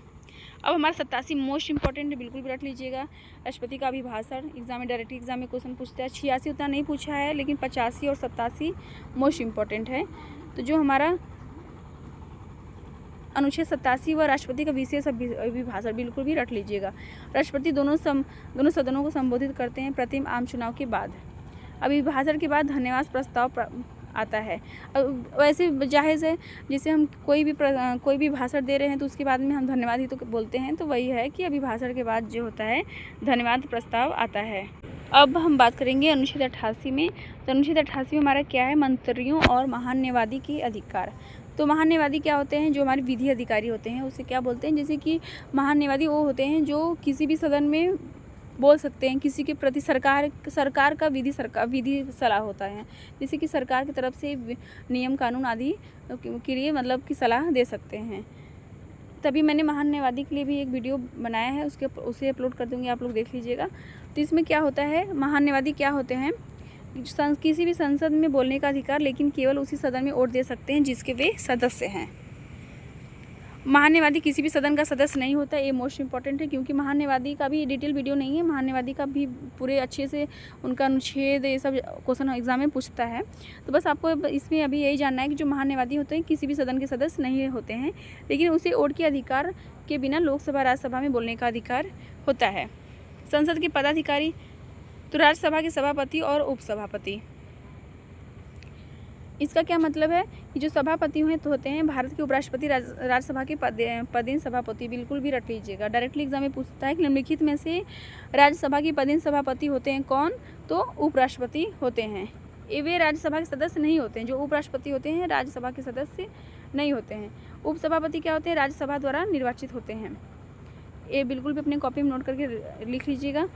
अब हमारा 87 मोस्ट इंपॉर्टेंट है, बिल्कुल भी रट लीजिएगा। राष्ट्रपति का अभिभाषण एग्जाम में, डायरेक्ट एग्जाम में क्वेश्चन पूछता है। 86 उतना नहीं पूछा है, लेकिन 85 और 87 मोस्ट इंपॉर्टेंट है। तो जो हमारा अनुच्छेद 87 व राष्ट्रपति का विशेष अभिभाषण, बिल्कुल भी रट लीजिएगा। राष्ट्रपति दोनों सदनों को संबोधित करते हैं प्रतिम आम चुनाव के बाद। अभिभाषण के बाद धन्यवाद प्रस्ताव आता है। अब वैसे जाहिर है जैसे हम कोई भी भाषण दे रहे हैं तो उसके बाद में हम धन्यवाद ही तो बोलते हैं, तो वही है कि अभिभाषण के बाद जो होता है धन्यवाद प्रस्ताव आता है। अब हम बात करेंगे अनुच्छेद 88 में। तो अनुच्छेद 88 में हमारा क्या है, मंत्रियों और महान्यायवादी के अधिकार। तो महान्यायवादी क्या होते हैं, जो हमारे विधि अधिकारी होते हैं उसे क्या बोलते हैं, जैसे कि महान्यायवादी वो होते हैं जो किसी भी सदन में बोल सकते हैं, किसी के प्रति सरकार का विधि सलाह होता है, जैसे कि सरकार की तरफ से नियम कानून आदि के लिए मतलब कि सलाह दे सकते हैं। तभी मैंने महान्यायवादी के लिए भी एक वीडियो बनाया है, उसे अपलोड कर दूँगी, आप लोग देख लीजिएगा। तो इसमें क्या होता है, महान्यायवादी क्या होते हैं, किसी भी संसद में बोलने का अधिकार, लेकिन केवल उसी सदन में वोट दे सकते हैं जिसके वे सदस्य हैं। महान्यायवादी किसी भी सदन का सदस्य नहीं होता, ये मोस्ट इंपॉर्टेंट है, क्योंकि महान्यायवादी का भी डिटेल वीडियो नहीं है। महान्यायवादी का भी पूरे अच्छे से उनका अनुच्छेद ये सब क्वेश्चन एग्जाम में पूछता है। तो बस आपको इसमें अभी यही जानना है कि जो महान्यायवादी होते हैं किसी भी सदन के सदस्य नहीं होते हैं, लेकिन उसे वोट के अधिकार के बिना लोकसभा राज्यसभा में बोलने का अधिकार होता है। संसद के पदाधिकारी, तो राज्यसभा के सभापति और उपसभापति। इसका क्या मतलब है कि जो सभापति होते हैं भारत के उपराष्ट्रपति राज्यसभा के पदेन सभापति, बिल्कुल भी रट लीजिएगा। डायरेक्टली एग्जाम में पूछता है कि निम्नलिखित में से राज्यसभा के पदेन सभापति होते हैं कौन, तो उपराष्ट्रपति होते हैं। ये वे राज्यसभा के सदस्य नहीं होते हैं, जो उपराष्ट्रपति होते हैं राज्यसभा के सदस्य नहीं होते हैं। उपसभापति क्या होते हैं, राज्यसभा द्वारा निर्वाचित होते हैं। ये बिल्कुल भी अपने कॉपी में नोट करके लिख लीजिएगा।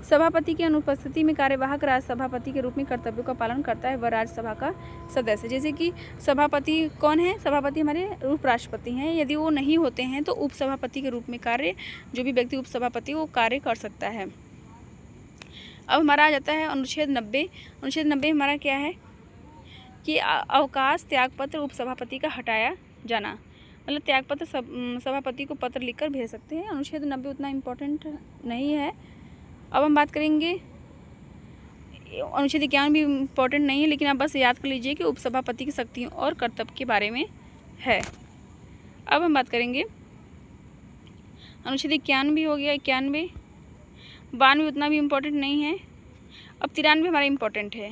सभापति की अनुपस्थिति में कार्यवाहक राज्यसभापति के रूप में कर्तव्यों का पालन करता है वह राज्यसभा का सदस्य। जैसे कि सभापति कौन है, सभापति हमारे उपराष्ट्रपति हैं, यदि वो नहीं होते हैं तो उपसभापति के रूप में कार्य जो भी व्यक्ति उपसभापति वो कार्य कर सकता है। अब हमारा आ जाता है अनुच्छेद 90। अनुच्छेद 90 हमारा क्या है कि अवकाश त्यागपत्र उपसभापति का हटाया जाना, मतलब त्यागपत्र सभापति को पत्र लिखकर भेज सकते हैं। अनुच्छेद 90 उतना इम्पोर्टेंट नहीं है। अब हम बात करेंगे अनुच्छेद 51 भी इम्पोर्टेंट नहीं है, लेकिन आप बस याद कर लीजिए कि उपसभापति की शक्तियों और कर्तव्य के बारे में है। अब हम बात करेंगे अनुच्छेद 91 हो गया, 91, 92 उतना भी इम्पोर्टेंट नहीं है। अब 93 हमारा इम्पोर्टेंट है।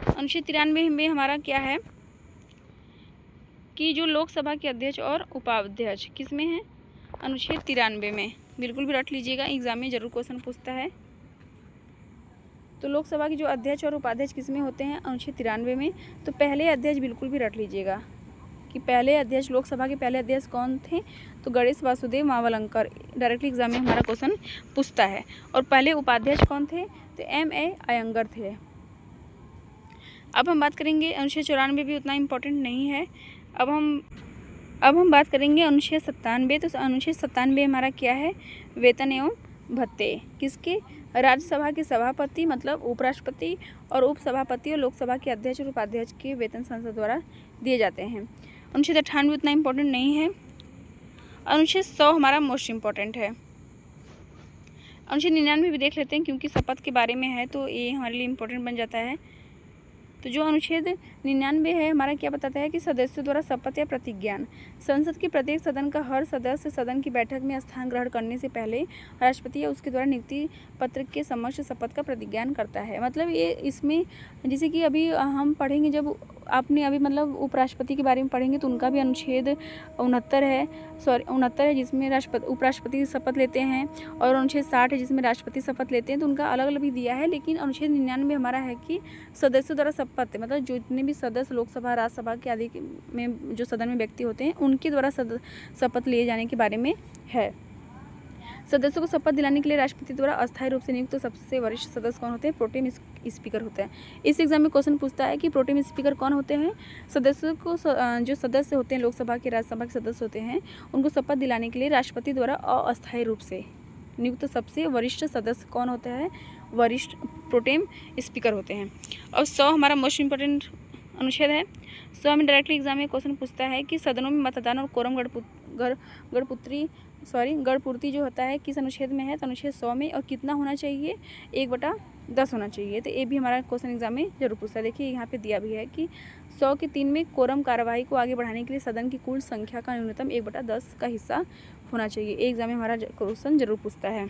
अनुच्छेद 93 में हमारा क्या है कि जो लोकसभा के अध्यक्ष और उपाध्यक्ष किस में है, अनुच्छेद 93 में, बिल्कुल भी रट लीजिएगा, एग्जाम में जरूर क्वेश्चन पूछता है। तो लोकसभा के जो अध्यक्ष और उपाध्यक्ष किस में होते हैं, अनुच्छेद 93 में। तो पहले अध्यक्ष बिल्कुल भी रट लीजिएगा कि पहले अध्यक्ष, लोकसभा के पहले अध्यक्ष कौन थे, तो गणेश वासुदेव मावलंकर, डायरेक्टली एग्जाम में हमारा क्वेश्चन पूछता है। और पहले उपाध्यक्ष कौन थे, तो M.A. अयंगर थे। अब हम बात करेंगे अनुच्छेद 94 भी उतना इम्पोर्टेंट नहीं है। अब हम बात करेंगे अनुच्छेद 97। तो अनुच्छेद 97 हमारा क्या है, वेतन एवं भत्ते किसके? राज्यसभा के सभापति मतलब उपराष्ट्रपति और उपसभापति और लोकसभा के अध्यक्ष और उपाध्यक्ष के वेतन संसद द्वारा दिए जाते हैं। अनुच्छेद 98 उतना इम्पोर्टेंट नहीं है। अनुच्छेद 100 हमारा मोस्ट इम्पोर्टेंट है। अनुच्छेद 99 भी देख लेते हैं क्योंकि शपथ के बारे में है तो ये हमारे लिए इम्पोर्टेंट बन जाता है। तो जो अनुच्छेद 99 है हमारा क्या बताता है कि सदस्यों द्वारा शपथ या प्रतिज्ञान। संसद के प्रत्येक सदन का हर सदस्य सदन की बैठक में स्थान ग्रहण करने से पहले राष्ट्रपति या उसके द्वारा नियुक्ति पत्र के समक्ष शपथ का प्रतिज्ञान करता है। मतलब ये इसमें जैसे कि अभी हम पढ़ेंगे, जब आपने अभी मतलब उपराष्ट्रपति के बारे में पढ़ेंगे तो उनका भी अनुच्छेद 69 है जिसमें उपराष्ट्रपति शपथ लेते हैं, और अनुच्छेद 60 है जिसमें राष्ट्रपति शपथ लेते हैं। तो उनका अलग अलग भी दिया है, लेकिन अनुच्छेद 99 हमारा है कि सदस्यों द्वारा शपथ मतलब जितने भी सदस्य लोकसभा राज्यसभा के आदि में जो सदन में व्यक्ति होते हैं उनके द्वारा शपथ लिए जाने के बारे में है। सदस्यों को शपथ दिलाने के लिए राष्ट्रपति द्वारा अस्थायी रूप से नियुक्त सबसे वरिष्ठ सदस्य कौन होते हैं? प्रोटेम स्पीकर होता है। इस एग्जाम में क्वेश्चन पूछता है कि प्रोटेम स्पीकर कौन होते हैं? सदस्यों को जो सदस्य होते हैं लोकसभा के राज्यसभा के सदस्य होते हैं उनको शपथ दिलाने के लिए राष्ट्रपति द्वारा अस्थायी रूप से नियुक्त सबसे वरिष्ठ सदस्य कौन होता है? वरिष्ठ प्रोटेम स्पीकर होते हैं। और 100 हमारा मोस्ट इम्पोर्टेंट अनुच्छेद है। 100 में डायरेक्टली एग्जाम में क्वेश्चन पूछता है कि सदनों में मतदान और कोरम गणपूर्ति जो होता है किस अनुच्छेद में है? तो अनुच्छेद 100 में। और कितना होना चाहिए? 1/10 होना चाहिए। तो ये भी हमारा क्वेश्चन एग्जाम में जरूर पूछता है। देखिए यहाँ पे दिया भी है कि 100 के 3 में कोरम कार्यवाही को आगे बढ़ाने के लिए सदन की कुल संख्या का न्यूनतम 1/10 का हिस्सा होना चाहिए। एक एग्जाम में हमारा क्वेश्चन जरूर पूछता है।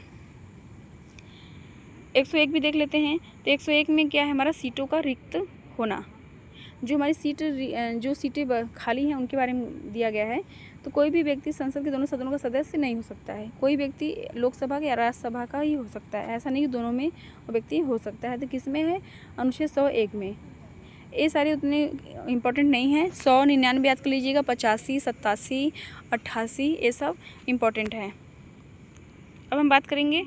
101 भी देख लेते हैं। तो 101 में क्या है? हमारा सीटों का रिक्त होना। जो हमारी सीटें खाली हैं उनके बारे में दिया गया है। तो कोई भी व्यक्ति संसद के दोनों सदनों का सदस्य नहीं हो सकता है। कोई व्यक्ति लोकसभा या राज्यसभा का ही हो सकता है, ऐसा नहीं कि दोनों में व्यक्ति हो सकता है। तो किस में है? अनुच्छेद 101 में। ये सारे उतने इम्पोर्टेंट नहीं है। 100, 99 याद कर लीजिएगा, 85, 87, 88 ये सब इम्पोर्टेंट है। अब हम बात करेंगे,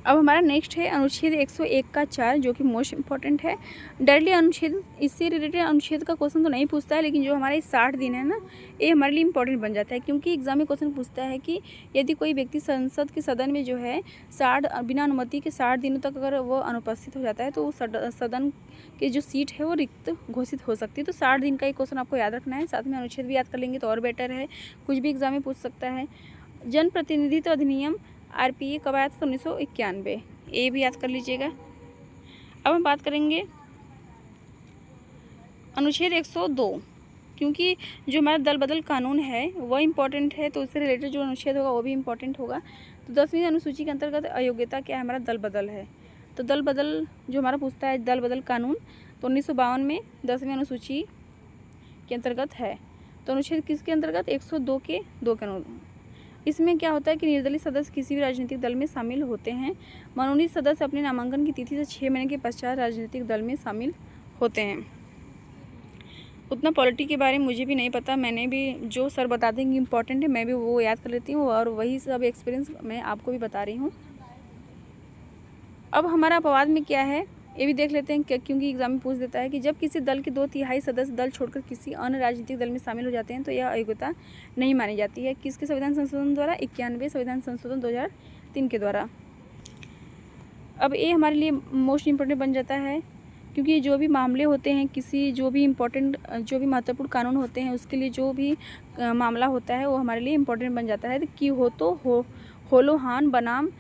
अब हमारा नेक्स्ट है अनुच्छेद 101 का 4 जो कि मोस्ट इम्पॉर्टेंट है। डायरेक्टली अनुच्छेद इससे रिलेटेड अनुच्छेद का क्वेश्चन तो नहीं पूछता है, लेकिन जो हमारे 60 दिन है ना ये हमारे लिए इम्पोर्टेंट बन जाता है, क्योंकि एग्जाम में क्वेश्चन पूछता है कि यदि कोई व्यक्ति संसद के सदन में जो है 60 बिना अनुमति के 60 दिनों तक अगर वो अनुपस्थित हो जाता है तो सदन की जो सीट है वो रिक्त घोषित हो सकती है। तो 60 दिन का एक क्वेश्चन आपको याद रखना है। साथ में अनुच्छेद भी याद कर लेंगे तो और बेटर है, कुछ भी एग्जाम में पूछ सकता है। जनप्रतिनिधित्व अधिनियम RPA कब आया था? 1991। ये भी याद कर लीजिएगा। अब हम बात करेंगे अनुच्छेद 102, क्योंकि जो हमारा दल बदल कानून है वह इम्पोर्टेंट है, तो उससे रिलेटेड जो अनुच्छेद होगा वो भी इम्पोर्टेंट होगा। तो 10वीं अनुसूची के अंतर्गत अयोग्यता क्या है? हमारा दल बदल है। तो दल बदल जो हमारा पूछता है दल बदल कानून, तो 1952 में 10वीं अनुसूची के अंतर्गत है। तो अनुच्छेद किसके अंतर्गत? 102 के 2 के अनुच्छेद। इसमें क्या होता है कि निर्दलीय सदस्य किसी भी राजनीतिक दल में शामिल होते हैं। मनोनीत सदस्य अपने नामांकन की तिथि से 6 महीने के पश्चात राजनीतिक दल में शामिल होते हैं। उतना पॉलिटी के बारे में मुझे भी नहीं पता, मैंने भी जो सर बता देंगे इम्पोर्टेंट है मैं भी वो याद कर लेती हूँ, और वही सब एक्सपीरियंस मैं आपको भी बता रही हूँ। अब हमारा अपवाद में क्या है ये भी देख लेते हैं, क्योंकि एग्जाम में पूछ देता है कि जब किसी दल के 2/3 सदस्य दल छोड़कर किसी अन्य राजनीतिक दल में शामिल हो जाते हैं तो यह अयोग्यता नहीं मानी जाती है। किसके संविधान संशोधन द्वारा? 91 संविधान संशोधन 2003 के द्वारा। अब ये हमारे लिए मोस्ट इम्पोर्टेंट बन जाता है, क्योंकि जो भी मामले होते हैं किसी जो भी महत्वपूर्ण कानून होते हैं उसके लिए जो भी मामला होता है वो हमारे लिए इम्पोर्टेंट बन जाता है। कि होलोहान बनाम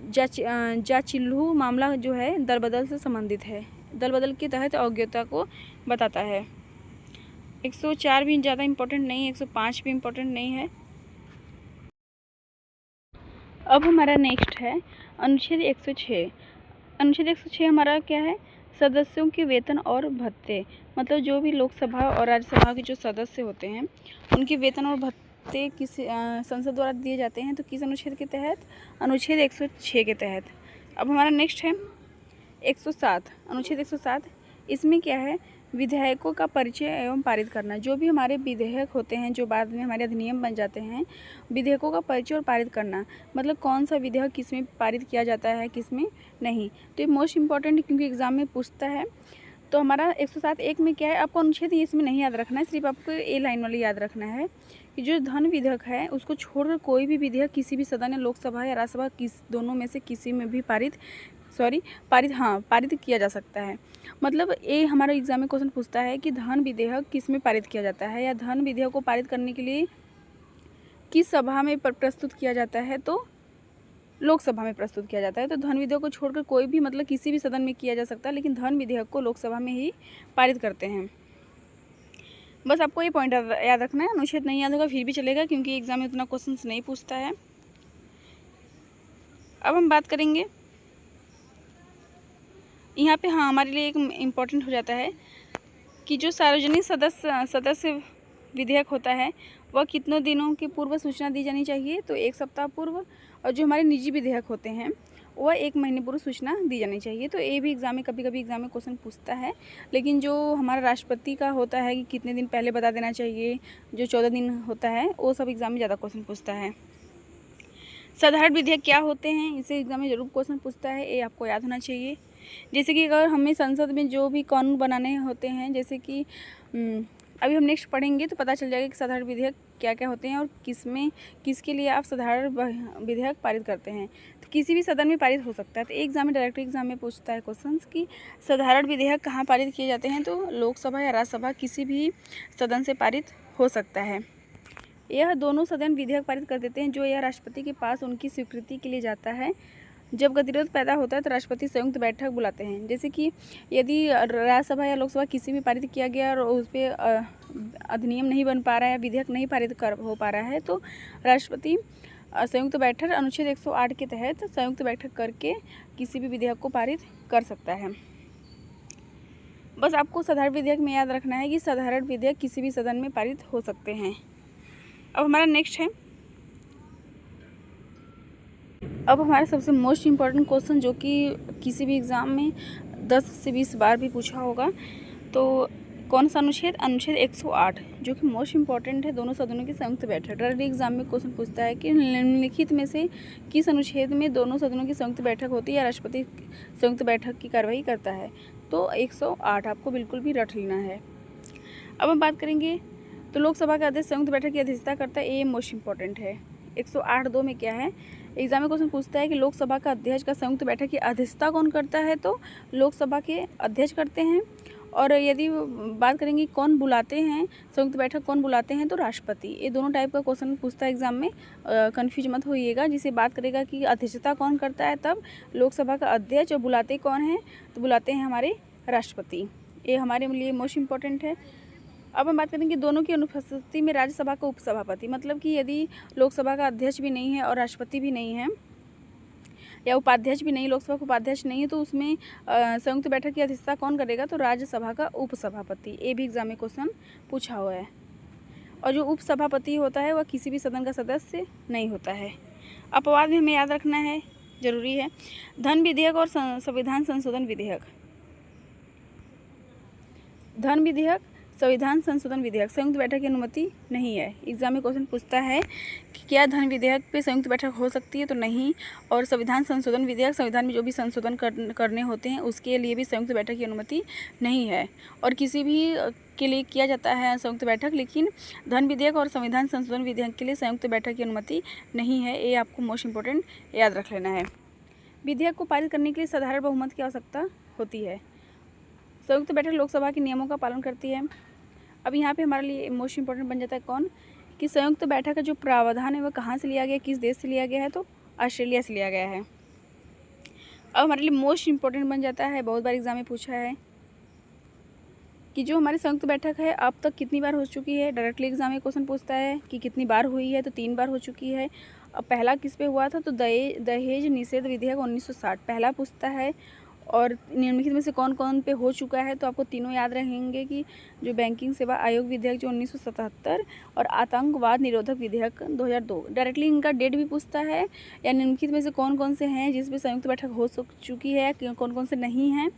जाचिल्लू मामला जो है दल बदल से संबंधित है। दल बदल के तहत अयोग्यता को बताता है। 104 भी ज़्यादा इम्पोर्टेंट नहीं है, 105 भी इम्पोर्टेंट नहीं है। अब हमारा नेक्स्ट है अनुच्छेद 106। अनुच्छेद 106 हमारा क्या है? सदस्यों के वेतन और भत्ते। मतलब जो भी लोकसभा और राज्यसभा के जो सदस्य होते हैं उनके वेतन और भत्ते किस संसद द्वारा दिए जाते हैं। तो किस अनुच्छेद के तहत? अनुच्छेद 106 के तहत। अब हमारा नेक्स्ट है 107। अनुच्छेद 107 इसमें क्या है? विधेयकों का परिचय एवं पारित करना। जो भी हमारे विधेयक होते हैं जो बाद में हमारे अधिनियम बन जाते हैं, विधेयकों का परिचय और पारित करना, मतलब कौन सा विधेयक किस में पारित किया जाता है किस में नहीं। तो ये मोस्ट इम्पॉर्टेंट है क्योंकि एग्जाम में पूछता है। तो हमारा 107 1 में क्या है? आपको अनुच्छेद इसमें नहीं याद रखना है, सिर्फ आपको ए लाइन वाली याद रखना है कि जो धन विधेयक है उसको छोड़कर कोई भी विधेयक किसी भी सदन या लोकसभा या राज्यसभा दोनों में से किसी में भी पारित किया जा सकता है। मतलब ये हमारा एग्जाम में क्वेश्चन पूछता है कि धन विधेयक किस में पारित किया जाता है, या धन विधेयक को पारित करने के लिए किस सभा में प्रस्तुत किया जाता है, तो लोकसभा में प्रस्तुत किया जाता है। तो धन विधेयक को छोड़कर कोई भी मतलब किसी भी सदन में किया जा सकता है, लेकिन धन विधेयक को लोकसभा में ही पारित करते हैं। बस आपको ये पॉइंट याद रखना है। अनुच्छेद नहीं याद होगा फिर भी चलेगा, क्योंकि एग्जाम में उतना क्वेश्चन नहीं पूछता है। अब हम बात करेंगे यहाँ पे, हमारे लिए एक इम्पॉर्टेंट हो जाता है कि जो सार्वजनिक सदस्य विधेयक होता है वह कितनों दिनों की पूर्व सूचना दी जानी चाहिए, तो 1 सप्ताह पूर्व। और जो हमारे निजी विधेयक होते हैं वह 1 महीने पूर्व सूचना दी जानी चाहिए। तो ये भी एग्जाम में कभी कभी एग्जाम में क्वेश्चन पूछता है। लेकिन जो हमारा राष्ट्रपति का होता है कि कितने दिन पहले बता देना चाहिए, जो 14 दिन होता है, वो सब एग्जाम में ज़्यादा क्वेश्चन पूछता है। साधारण विधेयक क्या होते हैं, इसे एग्जाम में जरूर क्वेश्चन पूछता है, ये आपको याद होना चाहिए। जैसे कि अगर हमें संसद में जो भी कानून बनाने होते हैं, जैसे कि अभी हम नेक्स्ट पढ़ेंगे तो पता चल जाएगा कि साधारण विधेयक क्या क्या होते हैं और किसके लिए आप साधारण विधेयक पारित करते हैं। तो किसी भी सदन में पारित हो सकता है। तो एग्जाम में, डायरेक्ट एग्जाम में पूछता है क्वेश्चंस कि साधारण विधेयक कहाँ पारित किए जाते हैं, तो लोकसभा या राज्यसभा किसी भी सदन से पारित हो सकता है। यह दोनों सदन विधेयक पारित कर देते हैं जो यह राष्ट्रपति के पास उनकी स्वीकृति के लिए जाता है। जब गतिरोध पैदा होता है तो राष्ट्रपति संयुक्त बैठक बुलाते हैं। जैसे कि यदि राज्यसभा या लोकसभा किसी भी पारित किया गया और उस पर अधिनियम नहीं बन पा रहा है, विधेयक नहीं पारित हो पा रहा है, तो राष्ट्रपति संयुक्त बैठक अनुच्छेद 108 के तहत संयुक्त बैठक करके किसी भी विधेयक को पारित कर सकता है। बस आपको साधारण विधेयक में याद रखना है कि साधारण विधेयक किसी भी सदन में पारित हो सकते हैं। अब हमारा नेक्स्ट है, अब हमारा सबसे मोस्ट इम्पॉर्टेंट क्वेश्चन जो कि किसी भी एग्ज़ाम में 10 से 20 बार भी पूछा होगा, तो कौन सा अनुच्छेद 108, जो कि मोस्ट इम्पॉर्टेंट है, दोनों सदनों की संयुक्त बैठक। डायरेक्ट एग्जाम में क्वेश्चन पूछता है कि निम्नलिखित में से किस अनुच्छेद में दोनों सदनों की संयुक्त बैठक होती है या राष्ट्रपति संयुक्त बैठक की कार्रवाई करता है, तो 108 आपको बिल्कुल भी रट लेना है। अब हम बात करेंगे तो लोकसभा का अध्यक्ष संयुक्त बैठक की अध्यक्षता करता है, ये मोस्ट इम्पॉर्टेंट है। 108(2) में क्या है, एग्जाम में क्वेश्चन पूछता है कि लोकसभा का अध्यक्ष का संयुक्त बैठक की अध्यक्षता कौन करता है, तो लोकसभा के अध्यक्ष करते हैं। और यदि बात करेंगे कौन बुलाते हैं, संयुक्त बैठक कौन बुलाते हैं, तो राष्ट्रपति। ये दोनों टाइप का क्वेश्चन पूछता है एग्जाम में, कंफ्यूज मत होइएगा। जिसे बात करेगा कि अध्यक्षता कौन करता है, तब लोकसभा का अध्यक्ष, और बुलाते कौन हैं, तो बुलाते हैं हमारे राष्ट्रपति। ये हमारे लिए मोस्ट इम्पॉर्टेंट है। अब हम बात करेंगे दोनों की अनुपस्थिति में राज्यसभा का उपसभापति, मतलब कि यदि लोकसभा का अध्यक्ष भी नहीं है और राष्ट्रपति भी नहीं है, या उपाध्यक्ष भी नहीं, लोकसभा का उपाध्यक्ष नहीं है, तो उसमें संयुक्त बैठक की अध्यक्षता कौन करेगा, तो राज्यसभा का उपसभापति। ये भी एग्जाम में क्वेश्चन पूछा हुआ है। और जो उपसभापति होता है वह किसी भी सदन का सदस्य नहीं होता है। अपवाद भी हमें याद रखना है, जरूरी है। धन विधेयक और संविधान संशोधन विधेयक। धन विधेयक, संविधान संशोधन विधेयक संयुक्त बैठक की अनुमति नहीं है। एग्जाम में क्वेश्चन पूछता है कि क्या धन विधेयक पे संयुक्त बैठक हो सकती है, तो नहीं। और संविधान संशोधन विधेयक, संविधान में जो भी संशोधन करने होते हैं उसके लिए भी संयुक्त बैठक की अनुमति नहीं है। और किसी भी के लिए किया जाता है संयुक्त बैठक, लेकिन धन विधेयक और संविधान संशोधन विधेयक के लिए संयुक्त बैठक की अनुमति नहीं है। ये आपको मोस्ट इम्पोर्टेंट याद रख लेना है। विधेयक को पारित करने के लिए साधारण बहुमत की आवश्यकता होती है। संयुक्त बैठक लोकसभा के नियमों का पालन करती है। अब यहाँ पे हमारे लिए मोस्ट इम्पोर्टेंट बन जाता है कौन, कि संयुक्त बैठक का जो प्रावधान है वह कहाँ से लिया गया, किस देश से लिया गया है, तो ऑस्ट्रेलिया से लिया गया है। अब हमारे लिए मोस्ट इम्पोर्टेंट बन जाता है, बहुत बार एग्जाम में पूछा है कि जो हमारी संयुक्त बैठक है अब तक कितनी बार हो चुकी है। डायरेक्टली एग्जाम में क्वेश्चन पूछता है कि कितनी बार हुई है, तो 3 बार हो चुकी है। अब पहला किस पे हुआ था, तो दहेज निषेध विधेयक 1960 पहला पूछता है। और निम्नलिखित में से कौन कौन पे हो चुका है, तो आपको तीनों याद रहेंगे कि जो बैंकिंग सेवा आयोग विधेयक जो 1977 और आतंकवाद निरोधक विधेयक 2002। डायरेक्टली इनका डेट भी पूछता है, या निम्नलिखित में से कौन कौन से हैं जिस पे संयुक्त बैठक हो चुकी है, कौन कौन से नहीं हैं,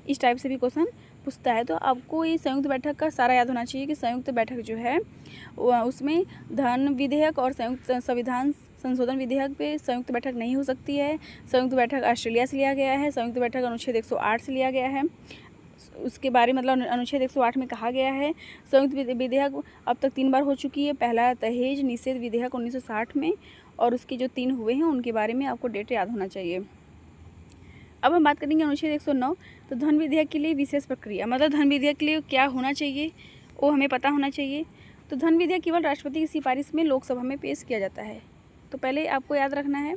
इस टाइप से भी क्वेश्चन पूछता है। तो आपको ये संयुक्त बैठक का सारा याद होना चाहिए कि संयुक्त बैठक जो है उसमें धन विधेयक और संयुक्त संविधान संशोधन विधेयक पे संयुक्त बैठक नहीं हो सकती है। संयुक्त बैठक ऑस्ट्रेलिया से लिया गया है। संयुक्त बैठक अनुच्छेद 108 से लिया गया है। उसके बारे मतलब अनुच्छेद 108 में कहा गया है। संयुक्त विधेयक अब तक 3 बार हो चुकी है। पहला दहेज निषेध विधेयक 1960 में, और उसके जो 3 हुए हैं उनके बारे में आपको डेट याद होना चाहिए। अब हम बात करेंगे अनुच्छेद 109। तो धन विधेयक के लिए विशेष प्रक्रिया, मतलब धन विधेयक के लिए क्या होना चाहिए वो हमें पता होना चाहिए। तो धन विधेयक केवल राष्ट्रपति की सिफारिश में लोकसभा में पेश किया जाता है। तो पहले आपको याद रखना है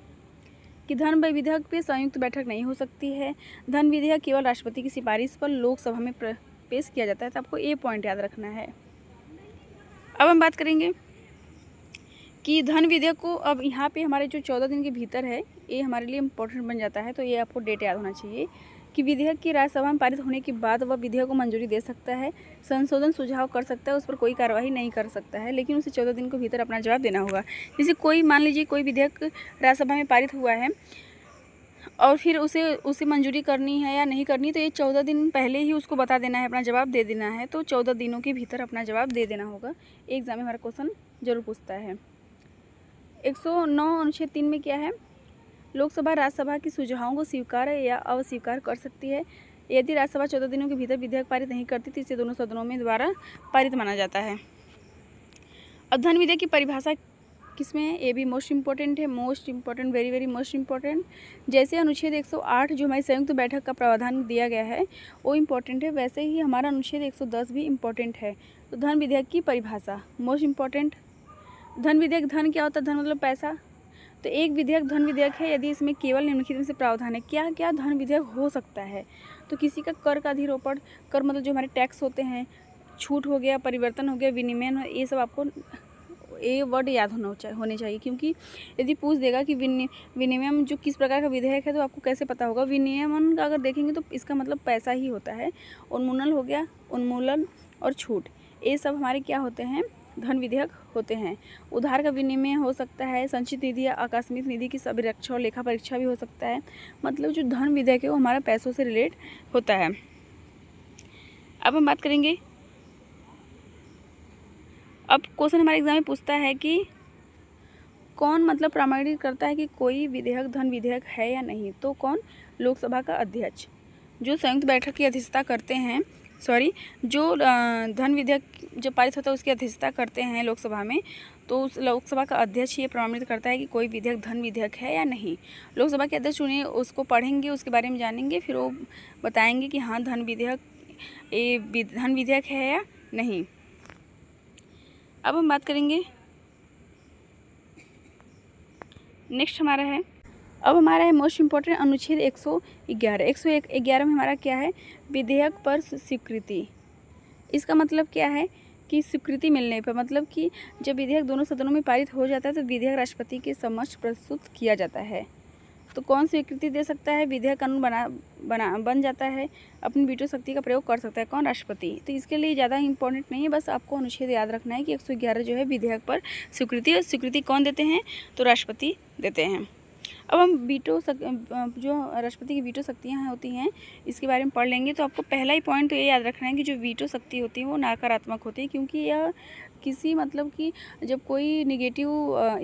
कि धन विधेयक पे संयुक्त बैठक नहीं हो सकती है। धन विधेयक केवल राष्ट्रपति की सिफारिश पर लोकसभा में पेश किया जाता है। तो आपको ये पॉइंट याद रखना है। अब हम बात करेंगे कि धन विधेयक को अब यहाँ पे हमारे जो 14 दिन के भीतर है, ये हमारे लिए इम्पोर्टेंट बन जाता है। तो ये आपको डेट याद होना चाहिए कि विधेयक की राज्यसभा में पारित होने के बाद वह विधेयक को मंजूरी दे सकता है, संशोधन सुझाव कर सकता है, उस पर कोई कार्रवाई नहीं कर सकता है, लेकिन उसे 14 दिन के भीतर अपना जवाब देना होगा। जैसे कोई मान लीजिए कोई विधेयक राज्यसभा में पारित हुआ है और फिर उसे मंजूरी करनी है या नहीं करनी, तो ये 14 दिन पहले ही उसको बता देना है, अपना जवाब दे देना है। तो 14 दिनों के भीतर अपना जवाब दे देना होगा। एग्जाम में हमारा क्वेश्चन जरूर पूछता है। 109 अनुच्छेद 3 में क्या है? लोकसभा राज्यसभा की सुझावों को स्वीकार या अस्वीकार कर सकती है। यदि राज्यसभा 14 दिनों के भीतर विधेयक पारित नहीं करती तो इसे दोनों सदनों में द्वारा पारित माना जाता है। अब धन विधेयक की परिभाषा किसमें है? ये भी मोस्ट इंपॉर्टेंट है, most important, very very most important. जैसे अनुच्छेद 108 जो हमारी संयुक्त बैठक का प्रावधान दिया गया है वो इम्पोर्टेंट है, वैसे ही हमारा अनुच्छेद 110 भी इम्पोर्टेंट है। तो धन विधेयक की परिभाषा मोस्ट इंपॉर्टेंट। धन विधेयक, धन क्या होता है? धन मतलब पैसा। तो एक विधेयक धन विधेयक है यदि इसमें केवल निम्नलिखित में से प्रावधान है। क्या क्या धन विधेयक हो सकता है? तो किसी का कर का अधिरोपण, कर मतलब जो हमारे टैक्स होते हैं, छूट हो गया, परिवर्तन हो गया, विनिमय, ये सब आपको ये वर्ड याद होने चाहिए। क्योंकि यदि पूछ देगा कि विनिमय जो किस प्रकार का विधेयक है तो आपको कैसे पता होगा? विनियमन का अगर देखेंगे तो इसका मतलब पैसा ही होता है। उन्मूलन हो गया, उन्मूलन और छूट, ये सब हमारे क्या होते हैं? धन विधेयक होते हैं। उधार का विनिमय हो सकता है, संचित निधि या आकस्मिक निधि की अभिरक्षा और लेखा परीक्षा भी हो सकता है। मतलब जो धन विधेयक है वो हमारा पैसों से रिलेट होता है। अब हम बात करेंगे, अब क्वेश्चन हमारे एग्जाम में पूछता है कि कौन मतलब प्रमाणित करता है कि कोई विधेयक धन विधेयक है या नहीं? तो कौन? लोकसभा का अध्यक्ष, जो संयुक्त बैठक की अध्यक्षता करते हैं, जो धन विधेयक जब पारित होता है उसकी अध्यक्षता करते हैं लोकसभा में, तो उस लोकसभा का अध्यक्ष ये प्रमाणित करता है कि कोई विधेयक धन विधेयक है या नहीं। लोकसभा के अध्यक्ष उन्हें उसको पढ़ेंगे, उसके बारे में जानेंगे, फिर वो बताएंगे कि हाँ धन विधेयक है या नहीं। अब हम बात करेंगे, नेक्स्ट हमारा है मोस्ट इम्पोर्टेंट अनुच्छेद 111। 111 में हमारा क्या है? विधेयक पर स्वीकृति। इसका मतलब क्या है कि स्वीकृति मिलने पर, मतलब कि जब विधेयक दोनों सदनों में पारित हो जाता है तो विधेयक राष्ट्रपति के समक्ष प्रस्तुत किया जाता है। तो कौन स्वीकृति दे सकता है? विधेयक कानून बन जाता है, अपनी वीटो शक्ति का प्रयोग कर सकता है। कौन? राष्ट्रपति। तो इसके लिए ज़्यादा इंपॉर्टेंट नहीं है, बस आपको अनुच्छेद याद रखना है कि 111 जो है विधेयक पर स्वीकृति, और स्वीकृति कौन देते हैं? तो राष्ट्रपति देते हैं। अब हम जो राष्ट्रपति की वीटो शक्तियाँ होती हैं इसके बारे में पढ़ लेंगे। तो आपको पहला ही पॉइंट तो ये याद रखना है कि जो वीटो शक्ति होती है वो नकारात्मक होती है, क्योंकि यह किसी मतलब कि जब कोई निगेटिव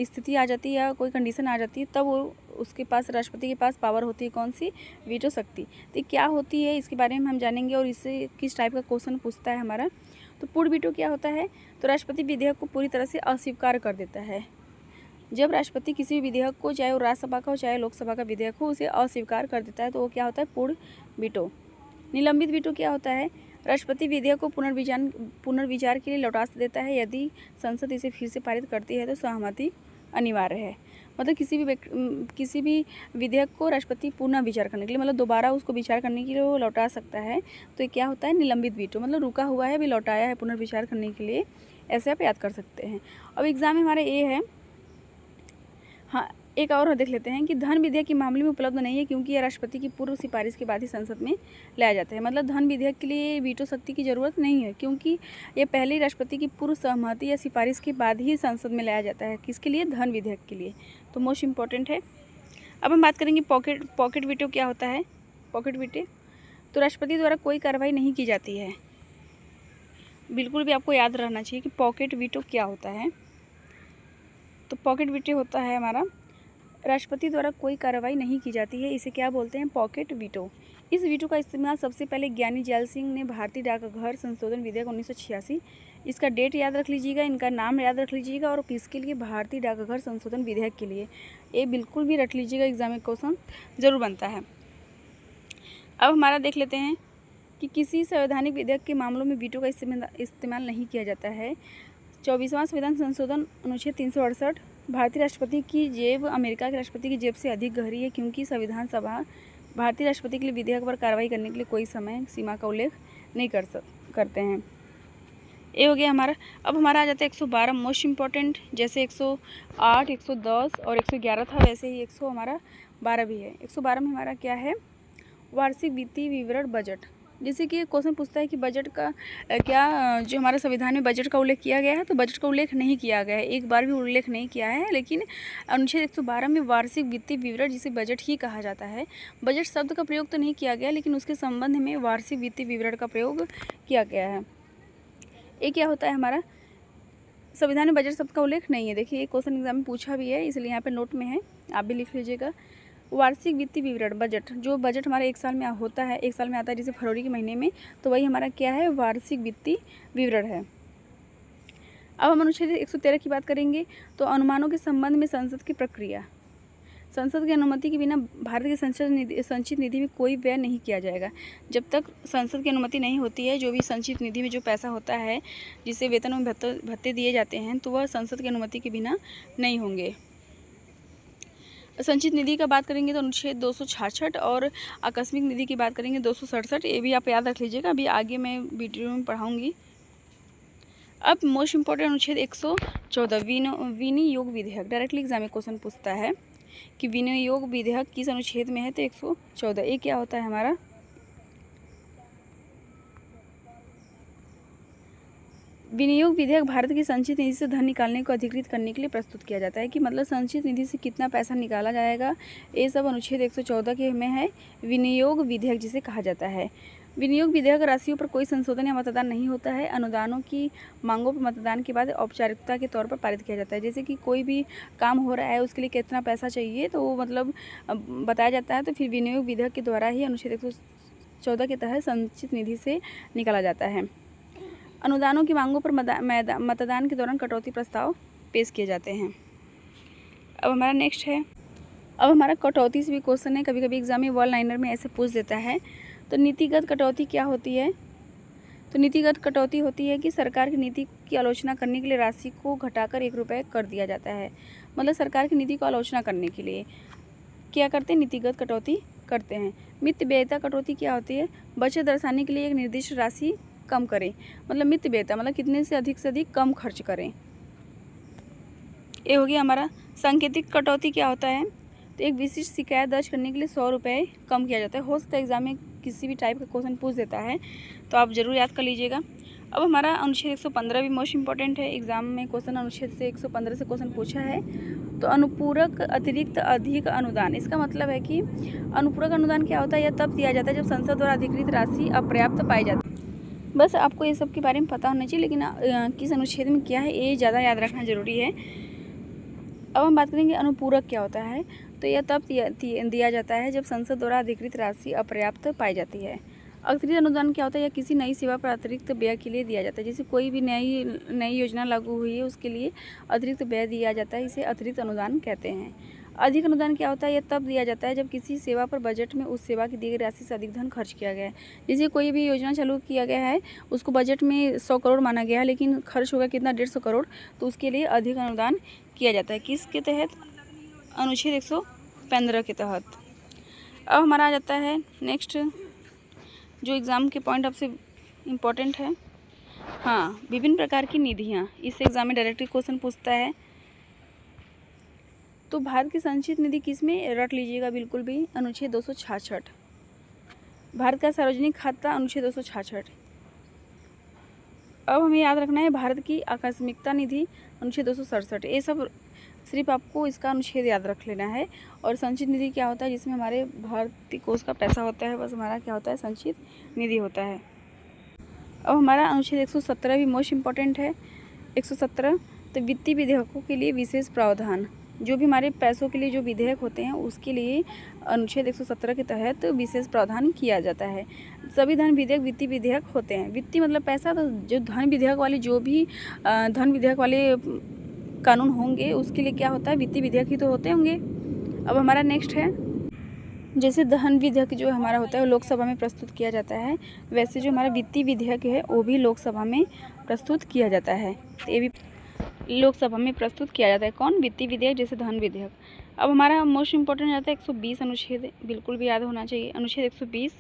स्थिति आ जाती है या कोई कंडीशन आ जाती है तब वो उसके पास, राष्ट्रपति के पास पावर होती है। कौन सी? वीटो शक्ति। तो क्या होती है इसके बारे में हम जानेंगे और इससे किस टाइप का क्वेश्चन पूछता है हमारा। तो पूर्ण वीटो क्या होता है? तो राष्ट्रपति विधेयक को पूरी तरह से अस्वीकार कर देता है। जब राष्ट्रपति किसी भी विधेयक को, चाहे वो राज्यसभा का हो चाहे लोकसभा का विधेयक हो, उसे अस्वीकार कर देता है तो वो क्या होता है? पूर्ण वीटो। निलंबित वीटो क्या होता है? राष्ट्रपति विधेयक को पुनर्विचार के लिए लौटा देता है। यदि संसद इसे फिर से पारित करती है तो सहमति अनिवार्य है। मतलब किसी भी विधेयक को राष्ट्रपति पुनः विचार करने के लिए, मतलब दोबारा उसको विचार करने के लिए वो लौटा सकता है। तो ये क्या होता है? निलंबित वीटो। मतलब रुका हुआ है, अभी लौटाया है पुनर्विचार करने के लिए, ऐसे आप याद कर सकते हैं। अब एग्जाम में हमारा ये है, हाँ एक और देख लेते हैं कि धन विधेयक के मामले में उपलब्ध नहीं है क्योंकि यह राष्ट्रपति की पूर्व सिफारिश के बाद ही संसद में लाया जाता है। मतलब धन विधेयक के लिए वीटो शक्ति की ज़रूरत नहीं है क्योंकि ये पहले ही राष्ट्रपति की पूर्व सहमति या सिफारिश के बाद ही संसद में लाया जाता है। किसके लिए? धन विधेयक के लिए। तो मोस्ट इम्पॉर्टेंट है। अब हम बात करेंगे पॉकेट वीटो क्या होता है? पॉकेट वीटो तो राष्ट्रपति द्वारा कोई कार्रवाई नहीं की जाती है। बिल्कुल भी आपको याद रहना चाहिए कि पॉकेट वीटो क्या होता है। तो पॉकेट वीटो होता है हमारा, राष्ट्रपति द्वारा कोई कार्रवाई नहीं की जाती है, इसे क्या बोलते हैं? Pocket veto. इस वीटो का इस्तेमाल सबसे पहले ज्ञानी जैल सिंह ने भारतीय डाकघर संशोधन विधेयक 1986, इसका डेट याद रख लीजिएगा, इनका नाम याद रख लीजिएगा, और किसके लिए, भारतीय डाकघर संशोधन विधेयक के लिए। ये बिल्कुल भी रख लीजिएगा, एग्जाम में क्वेश्चन जरूर बनता है। अब हमारा देख लेते हैं कि किसी संवैधानिक विधेयक के मामलों में वीटो का इस्तेमाल नहीं किया जाता है। 24वां संविधान संशोधन अनुच्छेद 368, भारतीय राष्ट्रपति की जेब अमेरिका के राष्ट्रपति की जेब से अधिक गहरी है, क्योंकि संविधान सभा भारतीय राष्ट्रपति के लिए विधेयक पर कार्रवाई करने के लिए कोई समय सीमा का उल्लेख नहीं करते हैं। ये हो गया हमारा। अब हमारा आ जाता है 112 मोस्ट इम्पॉर्टेंट, जैसे 108, 110 और 111 था, वैसे ही 112 भी है। 112 में हमारा क्या है, वार्षिक वित्तीय विवरण बजट। जैसे कि क्वेश्चन पूछता है कि बजट का क्या जो हमारा संविधान में बजट का उल्लेख किया गया है, तो बजट का उल्लेख नहीं किया गया है, एक बार भी उल्लेख नहीं किया है। लेकिन अनुच्छेद 112 में वार्षिक वित्तीय विवरण, जिसे बजट ही कहा जाता है, बजट शब्द का प्रयोग तो नहीं किया गया, लेकिन उसके संबंध में वार्षिक वित्तीय विवरण का प्रयोग किया गया है। ये क्या होता है हमारा, संविधान में बजट शब्द का उल्लेख नहीं है। देखिए, ये क्वेश्चन एग्जाम में पूछा भी है, इसलिए यहाँ पे नोट में है, आप भी लिख लीजिएगा। वार्षिक वित्तीय विवरण बजट, जो बजट हमारे एक साल में होता है, एक साल में आता है, जैसे फरवरी के महीने में, तो वही हमारा क्या है, वार्षिक वित्तीय विवरण है। अब हम अनुच्छेद 113 की बात करेंगे। तो अनुमानों के संबंध में संसद की प्रक्रिया, संसद की अनुमति के बिना भारत की संचित निधि में कोई व्यय नहीं किया जाएगा। जब तक संसद की अनुमति नहीं होती है, जो भी संचित निधि में जो पैसा होता है, जिसे वेतन में भत्ते दिए जाते हैं, तो वह संसद की अनुमति के बिना नहीं होंगे। संचित निधि का बात करेंगे तो अनुच्छेद 266, और आकस्मिक निधि की बात करेंगे 267। ये भी आप याद रख लीजिएगा, अभी आगे मैं वीडियो में पढ़ाऊँगी। अब मोस्ट इम्पॉर्टेंट अनुच्छेद 114, विनियोग विधेयक। डायरेक्टली एग्जाम में क्वेश्चन पूछता है कि विनियोग विधेयक किस अनुच्छेद में है, तो 114। ये क्या होता है हमारा, विनियोग विधेयक भारत की संचित निधि से धन निकालने को अधिकृत करने के लिए प्रस्तुत किया जाता है, कि मतलब संचित निधि से कितना पैसा निकाला जाएगा, ये सब अनुच्छेद 114 के में है। विनियोग विधेयक जिसे कहा जाता है। विनियोग विधेयक राशियों पर कोई संशोधन या मतदान नहीं होता है। अनुदानों की मांगों पर मतदान के बाद औपचारिकता के तौर पर पारित किया जाता है। जैसे कि कोई भी काम हो रहा है, उसके लिए कितना पैसा चाहिए, तो वो मतलब बताया जाता है, तो फिर विनियोग विधेयक के द्वारा ही अनुच्छेद 114 के तहत संचित निधि से निकाला जाता है। अनुदानों की मांगों पर मतदान के दौरान कटौती प्रस्ताव पेश किए जाते हैं। अब हमारा नेक्स्ट है, अब हमारा कटौती से भी क्वेश्चन है, कभी कभी एग्जाम में वन लाइनर में ऐसे पूछ देता है। तो नीतिगत कटौती क्या होती है, तो नीतिगत कटौती होती है कि सरकार की नीति की आलोचना करने के लिए राशि को घटाकर 1 रुपये कर दिया जाता है। मतलब सरकार की नीति को आलोचना करने के लिए क्या करते हैं, नीतिगत कटौती करते हैं। मित व्ययता कटौती क्या होती है, बचत दर्शाने के लिए एक निर्दिष्ट राशि कम करें। मतलब मित व्ययता मतलब कितने से अधिक कम खर्च करें। ये हो गया हमारा। सांकेतिक कटौती क्या होता है, तो एक विशिष्ट शिकायत दर्ज करने के लिए 100 रुपये कम किया जाता है। हो सकता है एग्जाम में किसी भी टाइप का क्वेश्चन पूछ देता है, तो आप ज़रूर याद कर लीजिएगा। अब हमारा अनुच्छेद 115 भी मोस्ट इंपॉर्टेंट है। एग्जाम में क्वेश्चन अनुच्छेद से 115 से क्वेश्चन पूछा है। तो अनुपूरक अतिरिक्त अधिक अनुदान, इसका मतलब है कि अनुपूरक अनुदान क्या होता है, यह तब दिया जाता है जब संसद द्वारा अधिकृत राशि अपर्याप्त पाई जाती है। बस आपको ये सब के बारे में पता होना चाहिए, लेकिन किस अनुच्छेद में क्या है ये ज़्यादा याद रखना ज़रूरी है। अब हम बात करेंगे अनुपूरक क्या होता है। तो यह तब दिया जाता है जब संसद द्वारा अधिकृत राशि अपर्याप्त पाई जाती है। अतिरिक्त अनुदान क्या होता है, यह किसी नई सेवा पर अतिरिक्त व्यय के लिए दिया जाता है। जैसे कोई भी नई योजना लागू हुई है, उसके लिए अतिरिक्त व्यय दिया जाता है, इसे अतिरिक्त अनुदान कहते हैं। अधिक अनुदान क्या होता है, यह तब दिया जाता है जब किसी सेवा पर बजट में उस सेवा की दी गई राशि से अधिक धन खर्च किया गया है। जैसे कोई भी योजना चालू किया गया है, उसको बजट में 100 करोड़ माना गया है, लेकिन खर्च होगा कितना, 150 करोड़, तो उसके लिए अधिक अनुदान किया जाता है। किसके तहत, अनुच्छेद 115 के तहत। अब हमारा आ जाता है नेक्स्ट, जो एग्ज़ाम के पॉइंट ऑफ से इम्पोर्टेंट है। हाँ, विभिन्न प्रकार की निधियाँ, इस एग्ज़ाम में डायरेक्टली क्वेश्चन पूछता है। तो भारत की संचित निधि किस में, रट लीजिएगा बिल्कुल भी, अनुच्छेद 266। भारत का सार्वजनिक खाता अनुच्छेद 266। अब हमें याद रखना है भारत की आकस्मिकता निधि अनुच्छेद 267। ये सब सिर्फ आपको इसका अनुच्छेद याद रख लेना है। और संचित निधि क्या होता है, जिसमें हमारे भारतीय कोष का पैसा होता है, बस हमारा क्या होता है, संचित निधि होता है। अब हमारा अनुच्छेद 117 भी मोस्ट इम्पॉर्टेंट है। 117, तो वित्तीय विधेयकों के लिए विशेष प्रावधान। जो भी हमारे पैसों के लिए जो विधेयक होते हैं उसके लिए अनुच्छेद 117 के तहत विशेष प्रावधान किया जाता है। सभी धन विधेयक वित्तीय विधेयक होते हैं। वित्तीय मतलब पैसा, तो जो धन विधेयक वाले जो भी धन विधेयक वाले कानून होंगे उसके लिए क्या होता है, वित्तीय विधेयक ही तो होते होंगे। अब हमारा नेक्स्ट है, जैसे धन विधेयक जो हमारा होता है वो लोकसभा में प्रस्तुत किया जाता है, वैसे जो हमारा वित्तीय विधेयक है वो भी लोकसभा में प्रस्तुत किया जाता है। तो ये भी लोकसभा में प्रस्तुत किया जाता है। कौन? वित्तीय विधेयक, जैसे धन विधेयक। अब हमारा मोस्ट इंपॉर्टेंट जाता है 120 अनुच्छेद, बिल्कुल भी याद होना चाहिए। अनुच्छेद 120,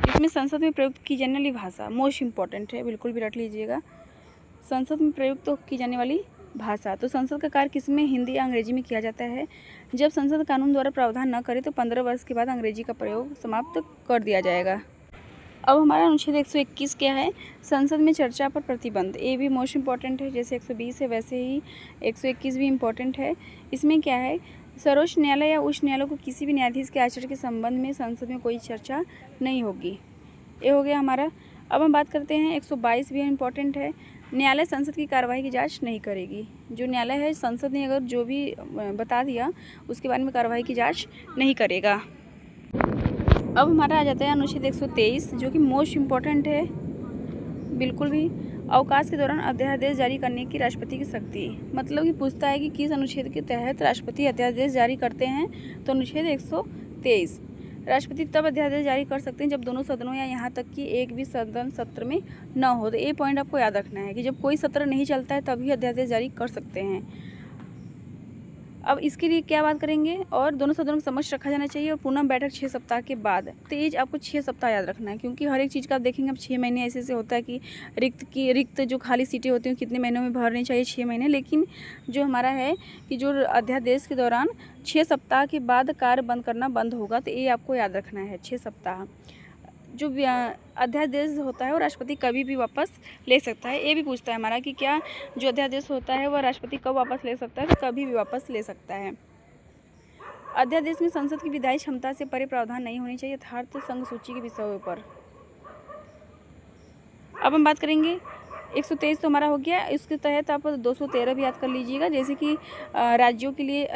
इसमें संसद में प्रयुक्त की जाने वाली भाषा मोस्ट इंपॉर्टेंट है, बिल्कुल भी रट लीजिएगा। संसद में प्रयुक्त की जाने वाली भाषा, तो संसद का कार्य किसमें, हिंदी या अंग्रेजी में किया जाता है। जब संसद कानून द्वारा प्रावधान न करे तो 15 वर्ष के बाद अंग्रेजी का प्रयोग समाप्त कर दिया जाएगा। अब हमारा अनुच्छेद 121 क्या है, संसद में चर्चा पर प्रतिबंध। ये भी मोस्ट इंपॉर्टेंट है, जैसे 120 है वैसे ही 121 भी इम्पॉर्टेंट है। इसमें क्या है, सर्वोच्च न्यायालय या उच्च न्यायालय को किसी भी न्यायाधीश के आचरण के संबंध में संसद में कोई चर्चा नहीं होगी। ये हो गया हमारा। अब हम बात करते हैं 122 भी इम्पॉर्टेंट है, न्यायालय संसद की कार्रवाई की जांच नहीं करेगी। जो न्यायालय है, संसद ने अगर जो भी बता दिया उसके बारे में कार्रवाई की जांच नहीं करेगा। अब हमारा आ जाता है अनुच्छेद 123, जो कि मोस्ट इम्पॉर्टेंट है, बिल्कुल भी। अवकाश के दौरान अध्यादेश जारी करने की राष्ट्रपति की शक्ति, मतलब कि पूछता है कि किस अनुच्छेद के तहत राष्ट्रपति अध्यादेश जारी करते हैं, तो अनुच्छेद 123। राष्ट्रपति तब अध्यादेश जारी कर सकते हैं जब दोनों सदनों या यहाँ तक कि एक भी सदन सत्र में न हो। तो ये पॉइंट आपको याद रखना है कि जब कोई सत्र नहीं चलता है तभी अध्यादेश जारी कर सकते हैं। अब इसके लिए क्या बात करेंगे, और दोनों सदनों को समक्ष रखा जाना चाहिए और पुनः बैठक 6 सप्ताह के बाद। तो ये आपको 6 सप्ताह याद रखना है, क्योंकि हर एक चीज़ का आप देखेंगे। अब 6 महीने ऐसे होता है कि रिक्त जो खाली सीटें होती हैं कितने महीनों में भरनी चाहिए, 6 महीने। लेकिन जो हमारा है कि जो अध्यादेश के दौरान 6 सप्ताह के बाद कार्य बंद करना बंद होगा, तो ये आपको याद रखना है 6 सप्ताह। जो अध्यादेश होता है वो राष्ट्रपति कभी भी वापस ले सकता है। ये भी पूछता है हमारा कि क्या जो अध्यादेश होता है वह राष्ट्रपति कब वापस ले सकता है, तो कभी भी वापस ले सकता है। अध्यादेश में संसद की विधायी क्षमता से परे प्रावधान नहीं होनी चाहिए यथार्थ संघ सूची के विषयों पर। अब हम बात करेंगे 123 तो हमारा हो गया। इसके तहत आप 213 भी याद कर लीजिएगा, जैसे कि राज्यों के लिए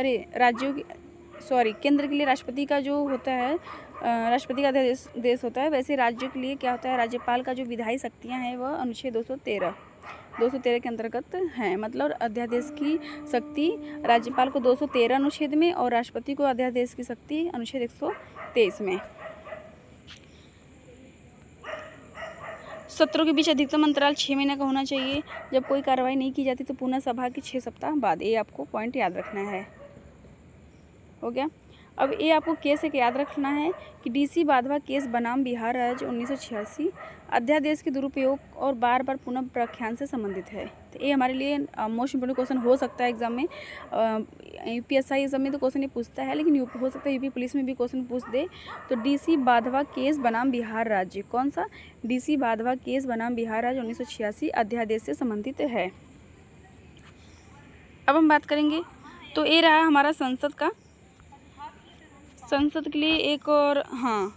केंद्र के लिए राष्ट्रपति का जो होता है, राष्ट्रपति का देश होता है, वैसे राज्यों के लिए क्या होता है, राज्यपाल का जो विधायी शक्तियाँ हैं वह अनुच्छेद 213 के अंतर्गत हैं। मतलब अध्यादेश की शक्ति राज्यपाल को 213 अनुच्छेद में और राष्ट्रपति को अध्यादेश की शक्ति अनुच्छेद 123 में। सत्रों के बीच अधिकतम अंतराल 6 महीने का होना चाहिए। जब कोई कार्रवाई नहीं की जाती तो पुनः सभा के 6 सप्ताह बाद। ये आपको पॉइंट याद रखना है, हो गया। अब ये आपको केस एक याद रखना है कि DC वाधवा केस बनाम बिहार राज्य 1986 अध्यादेश के दुरुपयोग और बार बार पुनः प्रख्यान से संबंधित है। तो ये हमारे लिए मोस्ट इंपोर्टेंट क्वेश्चन हो सकता है एग्जाम में। UPSI सब में तो क्वेश्चन ये पूछता है, लेकिन हो सकता है यूपी पुलिस में भी क्वेश्चन पूछ दे। तो DC वाधवा केस बनाम बिहार राज्य, कौन सा? DC वाधवा केस बनाम बिहार राज्य 1986 अध्यादेश से संबंधित है। अब हम बात करेंगे, तो ये रहा हमारा संसद के लिए एक और, हाँ,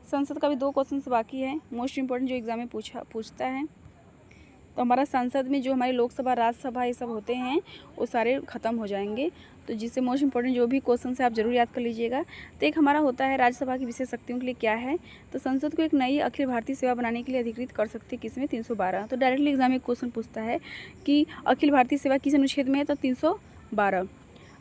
संसद का भी 2 क्वेश्चन बाकी है मोस्ट इंपॉर्टेंट जो एग्जाम में पूछता है। तो हमारा संसद में जो हमारी लोकसभा राज्यसभा ये सब होते हैं वो सारे ख़त्म हो जाएंगे। तो जिससे मोस्ट इंपॉर्टेंट जो भी क्वेश्चन है आप जरूर याद कर लीजिएगा। तो एक हमारा होता है राज्यसभा की विशेष शक्तियों के लिए क्या है, तो संसद को एक नई अखिल भारतीय सेवा बनाने के लिए अधिकृत कर सकती है किसमें, 312। तो डायरेक्टली एग्जाम में क्वेश्चन पूछता है कि अखिल भारतीय सेवा किस अनुच्छेद में है, तो 312।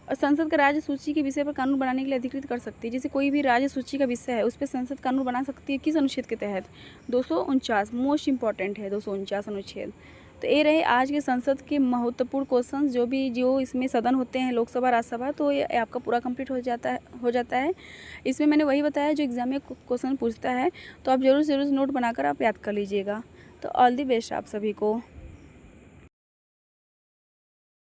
और संसद का राज्य सूची के विषय पर कानून बनाने के लिए अधिकृत कर सकती है। जैसे कोई भी राज्य सूची का विषय है उस पर संसद कानून बना सकती है, किस अनुच्छेद के तहत, 249। मोस्ट इंपॉर्टेंट है 249 अनुच्छेद। तो ये रहे आज के संसद के महत्वपूर्ण क्वेश्चन, जो इसमें सदन होते हैं लोकसभा राज्यसभा, तो ये आपका पूरा कंप्लीट हो जाता है। इसमें मैंने वही बताया जो एग्जाम में क्वेश्चन पूछता है, तो आप जरूर नोट बनाकर आप याद कर लीजिएगा। तो ऑल दी बेस्ट आप सभी को।